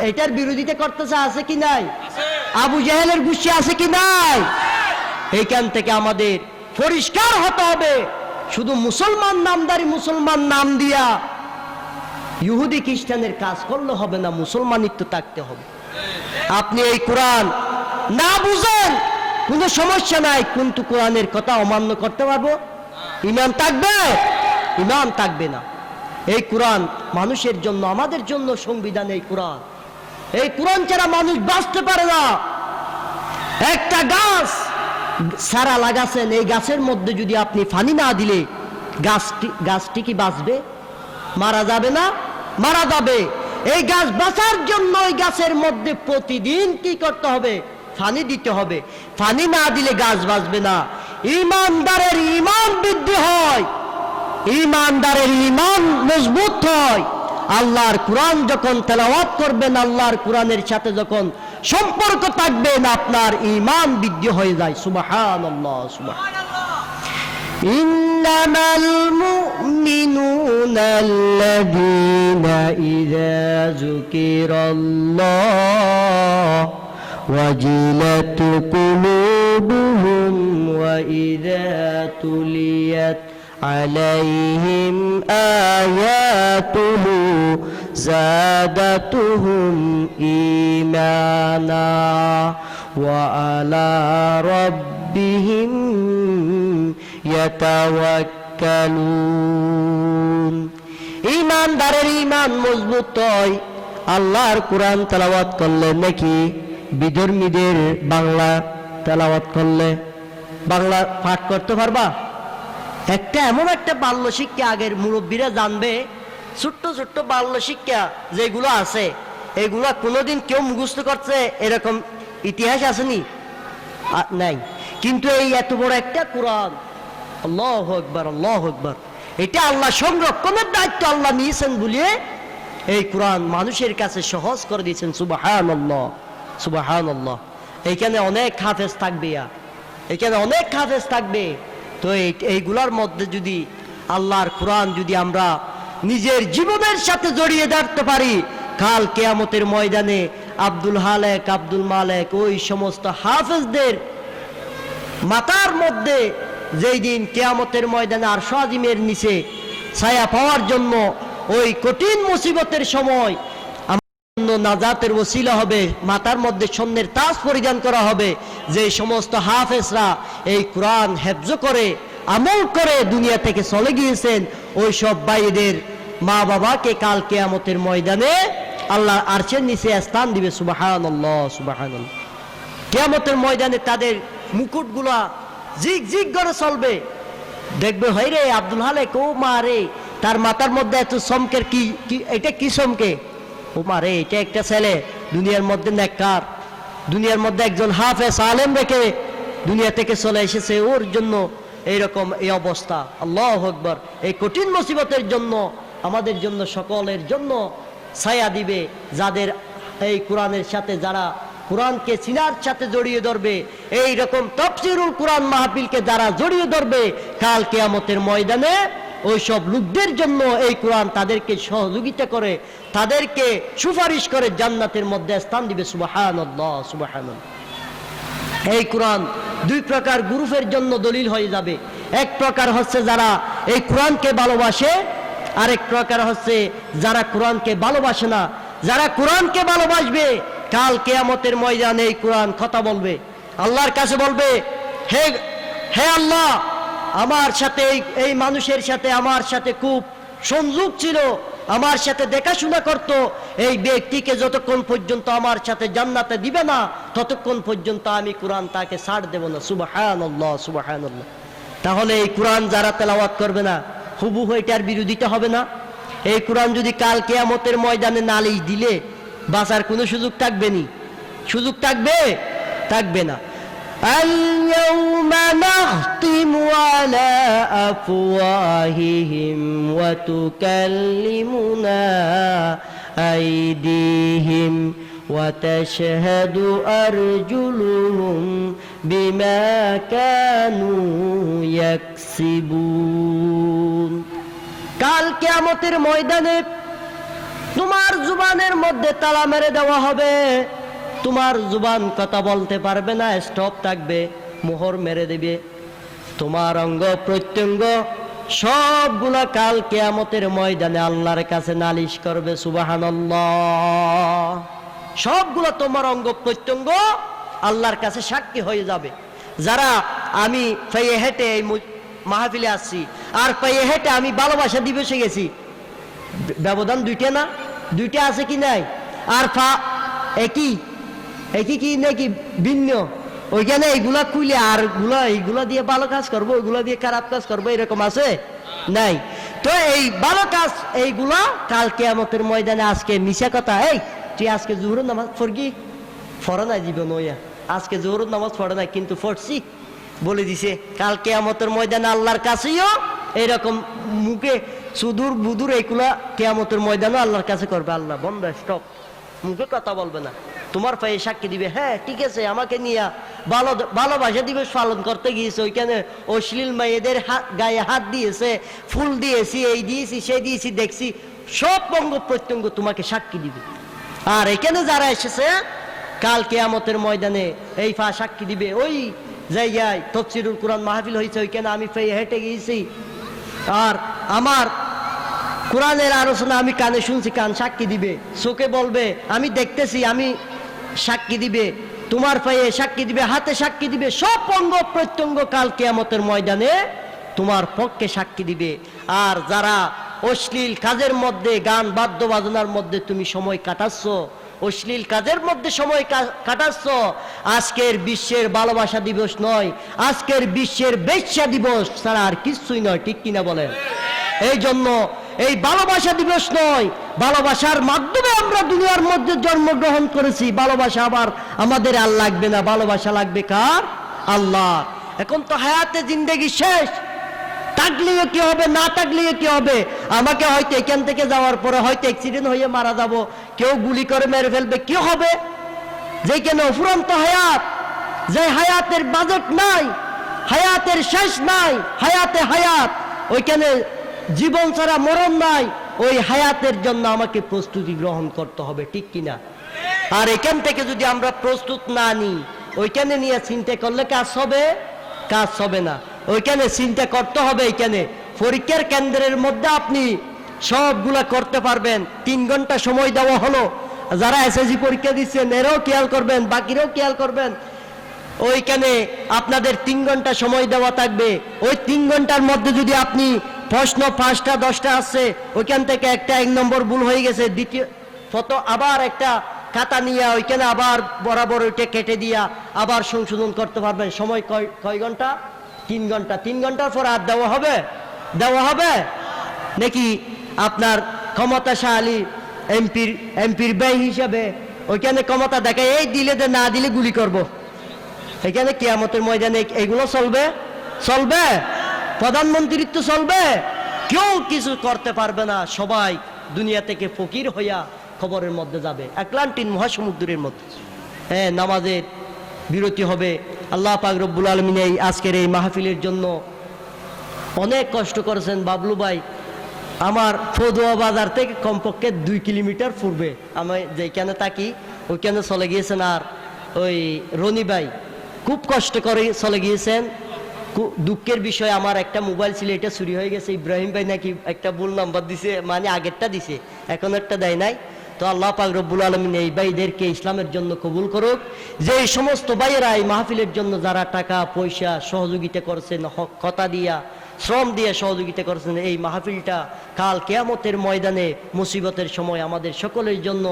A: এটার বিরোধিতা করতেছে আছে কি নাই? আবু জাহেলের গুষ্টি আছে কি নাই? এইখান থেকে আমাদের পরিষ্কার হতে হবে। শুধু মুসলমান নামদারি মুসলমান নাম দিয়া ইহুদি খ্রিস্টানের কাজ করলে হবে না, মুসলমানিত্ব থাকতে হবে। আপনি এই কোরআন না বুঝেন কোনো সমস্যা নাই, কিন্তু কোরআনের কথা অমান্য করতে পারবো? ঈমান থাকবে? ঈমান থাকবে না। এই কোরআন মানুষের জন্য, আমাদের জন্য সংবিধান। এই কোরআন, এই কোরআন ছাড়া মানুষ বাঁচতে পারে না। একটা গাছ সারা লাগাছেন, এই গাছের মধ্যে যদি আপনি পানি না দিলে গাছটি কি বাঁচবে? মারা যাবে না? মারা যাবে। এই গাছ বাঁচার জন্য ওই গাছের মধ্যে প্রতিদিন কি করতে হবে? পানি দিতে হবে। পানি না দিলে গাছ বাঁচবে না। ঈমানদারের ঈমান বৃদ্ধি হয়, ঈমানদারের ঈমান মজবুত হয়। আল্লাহর কোরআন যখন তেলাওয়াত করবেন, আল্লাহর কোরআনের সাথে যখন সম্পর্ক থাকবেন, আপনার ঈমান বৃদ্ধি হয়ে যায়। সুবহানাল্লাহ, সুবহানাল্লাহ। ইন্নামাল মুমিনুনা আল্লাযীনা ইযা যুকিরাল্লাহ ওয়াজিলাত কুলুবুহুম ওয়া ইযা তুলিয়াত عليهم آياته زادتهم إيمانا وعلى ربهم يتوكلون। ঈমানদারের ঈমান মজবুত হয় আল্লাহর কোরআন তেলাওয়াত করলে, নাকি বিধর্মীদের বাংলা তেলাওয়াত করলে? বাংলা পাঠ করতে পারবা? একটা এমন একটা বাল্য শিক্ষা আগের মুরব্বীরা জানবে, ছোট্ট ছোট্ট বাল্য শিক্ষা যেগুলো আছে, এগুলো কোনোদিন কেউ মুখস্থ করছে এরকম ইতিহাস আসেনি? নাই। কিন্তু এই এত বড় একটা কোরআন, আল্লাহু আকবার, আল্লাহু আকবার, এটা আল্লাহ সংরক্ষণের দায়িত্ব আল্লাহ নিয়েছেন বলিয়ে এই কোরআন মানুষের কাছে সহজ করে দিয়েছেন। সুবহানাল্লাহ, সুবহানাল্লাহ। এইখানে অনেক হাফেজ থাকবে, এখানে অনেক হাফেজ থাকবে। তো এইগুলার মধ্যে যদি আল্লাহর কোরআন যদি আমরা নিজের জীবনের সাথে জড়িয়ে ধরতে পারি, কাল কিয়ামতের ময়দানে আব্দুল হালেক, আব্দুল মালেক, ওই সমস্ত হাফেজদের মাথার মধ্যে যেই দিন কিয়ামতের ময়দানে আরশ আজিমের নিচে ছায়া পাওয়ার জন্য ওই কঠিন মুসিবতের সময় নাজাতের ওসিলা হবে, মাথার মধ্যে স্বর্ণের তাজ পরিধান করা হবে। যে সমস্ত হাফেজরা এই কোরআন হেফজ করে আমল করে দুনিয়া থেকে চলে গিয়েছেন, ওই সব ভাইদের মা বাবাকে কাল কিয়ামতের ময়দানে আল্লাহ আরশের নিচে স্থান দিবে। সুবহানাল্লাহ, সুবহানাল্লাহ। কিয়ামতের ময়দানে তাদের মুকুটগুলা জিগ জিগ করে চলবে। দেখবে হয় রে আব্দুল হালেক, ও মা রে, তার মাথার মধ্যে এত চমকের কি, এটা কি চমকে? ও মারে, এটা একটা ছেলে দুনিয়ার মধ্যে নেককার, দুনিয়ার মধ্যে একজন হাফেজ আলেম রেখে দুনিয়া থেকে চলে এসেছে, ওর জন্য এইরকম এই অবস্থা। আল্লাহু আকবার। এই কঠিন মুসিবতের জন্য আমাদের জন্য সকলের জন্য ছায়া দিবে যাদের এই কোরআনের সাথে, যারা কোরআনকে চিনার সাথে জড়িয়ে ধরবে, এই রকম তাফসীরুল কোরআন মাহফিলকে যারা জড়িয়ে ধরবে, কাল কিয়ামতের ময়দানে ওই সব লোকদের জন্য এই কোরআন তাদেরকে সহযোগিতা করে, তাদেরকে সুপারিশ করে জান্নাতের মধ্যে স্থান দিবে। সুবহানাল্লাহ, সুবহানাল্লাহ। এই কোরআন দুই প্রকার গ্রুপের জন্য দলিল হয়ে যাবে। এক প্রকার হচ্ছে যারা এই কোরআনকে ভালোবাসে, আরেক প্রকার হচ্ছে যারা কোরআনকে ভালোবাসে না। যারা কোরআনকে ভালোবাসবে, কাল কিয়ামতের ময়দানে এই কোরআন কথা বলবে, আল্লাহর কাছে বলবে, হে হে আল্লাহ, আমার সাথে এই মানুষের সাথে আমার সাথে খুব সংযোগ ছিল, আমার সাথে দেখাশোনা করত, এই ব্যক্তিকে যতক্ষণ পর্যন্ত আমার সাথে জান্নাতে দিবে না ততক্ষণ পর্যন্ত আমি কোরআন তাকে ছাড় দেব না। সুবহানাল্লাহ, সুবহানাল্লাহ। তাহলে এই কোরআন যারা তেলাওয়াত করবে না, হুবহু এটার বিরোধিতা হবে না? এই কোরআন যদি কাল কিয়ামতের ময়দানে নালিশ দিলে বাঁচার কোনো সুযোগ থাকবে নি? সুযোগ থাকবে? থাকবে না। اليوم نختم على أفواههم وتكلمنا أيديهم وتشهد أرجلهم بما كانوا يكسبون। কাল কিয়ামতের ময়দানে তোমার জুবানের মধ্যে তালা মেরে দেওয়া হবে, তোমার জুবান কথা বলতে পারবে না, স্টপ থাকবে, মোহর মেরে দেবে। তোমার অঙ্গ প্রত্যঙ্গ সবগুলা কাল কিয়ামতের ময়দানে আল্লাহর কাছে নালিশ করবে। সুবহানাল্লাহ। সবগুলা তোমার অঙ্গ প্রত্যঙ্গ আল্লাহর কাছে সাক্ষী হয়ে যাবে। যারা আমি পায়ে হেঁটে এই মাহফিলে আসছি আর পায়ে হেঁটে আমি ভালোবাসা দিবসে গেছি, ব্যবধান দুইটা না? দুইটা আছে কি নাই? আর একই একই কি নাকি ভিন্ন? ওইখানে এইগুলা খুলে আর এইগুলা দিয়ে ভালো কাজ করবো, ওইগুলা দিয়ে খারাপ কাজ করবো, এরকম আছে? নাই। তো এই ভালো কাজ এইগুলা কাল কিয়ামতের ময়দানে আজকে মিশা কথা। এই তুই আজকে জোহরের নামাজ পড়গি? পড়া নাই জীবন ওইয়া, আজকে জোহরের নামাজ পড়ে নাই কিন্তু পড়ছি বলে দিছে। কাল কিয়ামতের ময়দানে আল্লাহর কাছেও এরকম মুখে সুদূর বুদুর এইগুলা কিয়ামতের ময়দানে আল্লাহর কাছে করবে। আল্লাহ বন্ধ, স্টপ, মুখে কথা বলবে না, তোমার পায়ে সাক্ষী দিবে। হ্যাঁ ঠিক আছে, আমাকে নিয়ে ভালোবাসা দিবস পালন করতে গিয়েছে, ওইখানে অশ্লীল মেয়েদের গায়ে হাত দিয়েছে, ফুল দিয়েছি, এই দিয়েছি, সেই দিয়েছি, দেখছি, সব অঙ্গ প্রত্যঙ্গ তোমাকে সাক্ষী দিবে। আর এখানে যারা এসেছে কাল কিয়ামতের ময়দানে এই সাক্ষী দিবে। ওই জায়গায় তাফসীরুল কুরআন মাহফিল হয়েছে, ওইখানে আমি পায়ে হেঁটে গিয়েছি, আর আমার কোরআনের আলোচনা আমি কানে শুনছি, কান সাক্ষী দিবে। চোখে বলবে আমি দেখতেছি, আমি সাক্ষী দিবে। তোমার পায়ে সাক্ষী দিবে, হাতে সাক্ষী দিবে, সব অঙ্গ প্রত্যঙ্গ কাল কিয়ামতের ময়দানে তোমার পক্ষে সাক্ষী দিবে। আর যারা অশ্লীল কাজের মধ্যে, গান বাদ্য বাজনার মধ্যে তুমি সময় কাটাচ্ছ, অশ্লীল কাজের মধ্যে সময় কাটাচ্ছ, আজকের বিশ্বের ভালোবাসা দিবস নয়, আজকের বিশ্বের বেশ্যা দিবস ছাড়া আর কিছুই নয়। ঠিক কিনা বলেন? এই জন্য এই ভালোবাসা দিবস নয়, ভালোবাসার মাধ্যমে আমরা দুনিয়ার মধ্যে জন্মগ্রহণ করেছি। ভালোবাসা আবার আমাদের আর লাগবে না, ভালোবাসা লাগবে কার? আল্লাহ। এখন তো হায়াতে জিন্দেগি শেষ, থাকলেও কি হবে, না থাকলেও কি হবে? আমাকে হয়তো এখান থেকে যাওয়ার পরে হয়তো অ্যাক্সিডেন্ট হয়ে মারা যাব, কেউ গুলি করে মেরে ফেলবে, কি হবে? যেখানে অফুরন্ত হায়াত, যে হায়াতের বাজেট নাই, হায়াতের শেষ নাই, হায়াতে হায়াত, ওইখানে জীবন ছাড়া মরণ নাই। ওই হায়াতের জন্য আমাকে প্রস্তুতি গ্রহণ করতে হবে। ঠিক কিনা? আর এখান থেকে যদি আমরা প্রস্তুত না নিই, ওইখানে নিয়ে চিন্তা করলে কাজ হবে? কাজ হবে না। ওইখানে চিন্তা করতে হবে। এইখানে পরীক্ষার কেন্দ্রের মধ্যে আপনি সবগুলা করতে পারবেন। 3 ঘন্টা সময় দেওয়া হলো, যারা এসএসসি পরীক্ষা দিচ্ছেন এরাও খেয়াল করবেন, বাকিরাও খেয়াল করবেন। ওইখানে আপনাদের 3 ঘন্টা সময় দেওয়া থাকবে। ওই 3 ঘন্টার মধ্যে যদি আপনি প্রশ্ন 5টা 10টা আসছে, ওইখান থেকে একটা 1 নম্বর ভুল হয়ে গেছে, দ্বিতীয় ফটো আবার একটা খাতা নিয়ে ওইখানে আবার বরাবর ওইটা কেটে দিয়া আবার সংশোধন করতে পারবেন। সময় কয় ঘন্টা? 3 ঘন্টা। 3 ঘন্টার পর আর দেওয়া হবে? দেওয়া হবে নাকি? আপনার ক্ষমতাশালী এমপির ব্যয় হিসাবে ওইখানে ক্ষমতা দেখায়, এই দিলে দে, না দিলে গুলি করব। এখানে কিয়ামতের ময়দানে এইগুলো চলবে? চলবে? প্রধানমন্ত্রিত্ব চলবে? কেউ কিছু করতে পারবে না। সবাই দুনিয়া থেকে ফকির হইয়া খবরের মধ্যে যাবে, আটলান্টিক মহাসমুদ্রের মধ্যে। হ্যাঁ, নামাজের বিরতি হবে। আল্লাহ পাক রব্বুল আলামিন এই আজকের এই মাহফিলের জন্য অনেক কষ্ট করেছেন। বাবলু ভাই আমার ফদুয়া বাজার থেকে কমপক্ষে 2 কিলোমিটার পূর্বে আমি যেখানে থাকি ওইখানে চলে গিয়েছেন। আর ওই রনি ভাই খুব কষ্ট করে চলে গিয়েছেন। দুঃখের বিষয়, আমার একটা মোবাইল ছিল, এটা চুরি হয়ে গেছে। ইব্রাহিম ভাই নাকি একটা ভুল নাম্বার দিছে, মানে আগেরটা দিছে, এখন একটা দেয় নাই। তো আল্লাহ পাক রব্বুল আলামিন এই ভাইদেরকে ইসলামের জন্য কবুল করুক। যে সমস্ত ভাইয়েরা এই মাহফিলের জন্য যারা টাকা পয়সা সহযোগিতা করছেন, কথা দিয়া শ্রম দিয়ে সহযোগিতা করছেন, এই মাহফিলটা কাল কিয়ামতের ময়দানে মুসিবতের সময় আমাদের সকলের জন্য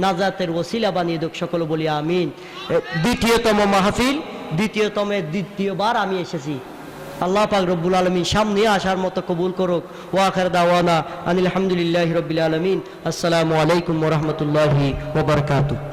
A: নাজাতের ওসিলা বানিয়ে দেখ, সকলে বলি আমিন। দ্বিতীয়তম মাহফিল, দ্বিতীয়বার আমি এসেছি। আল্লাহ পাক রব্বুল আলামিন সামনে আসার মতো কবুল করুক। ওয়া আখির দাওয়ানা আনিল হামদুলিল্লাহি রাব্বিল আলামিন। আসসালামু আলাইকুম ওয়া রাহমাতুল্লাহি ওয়া বারাকাতুহু।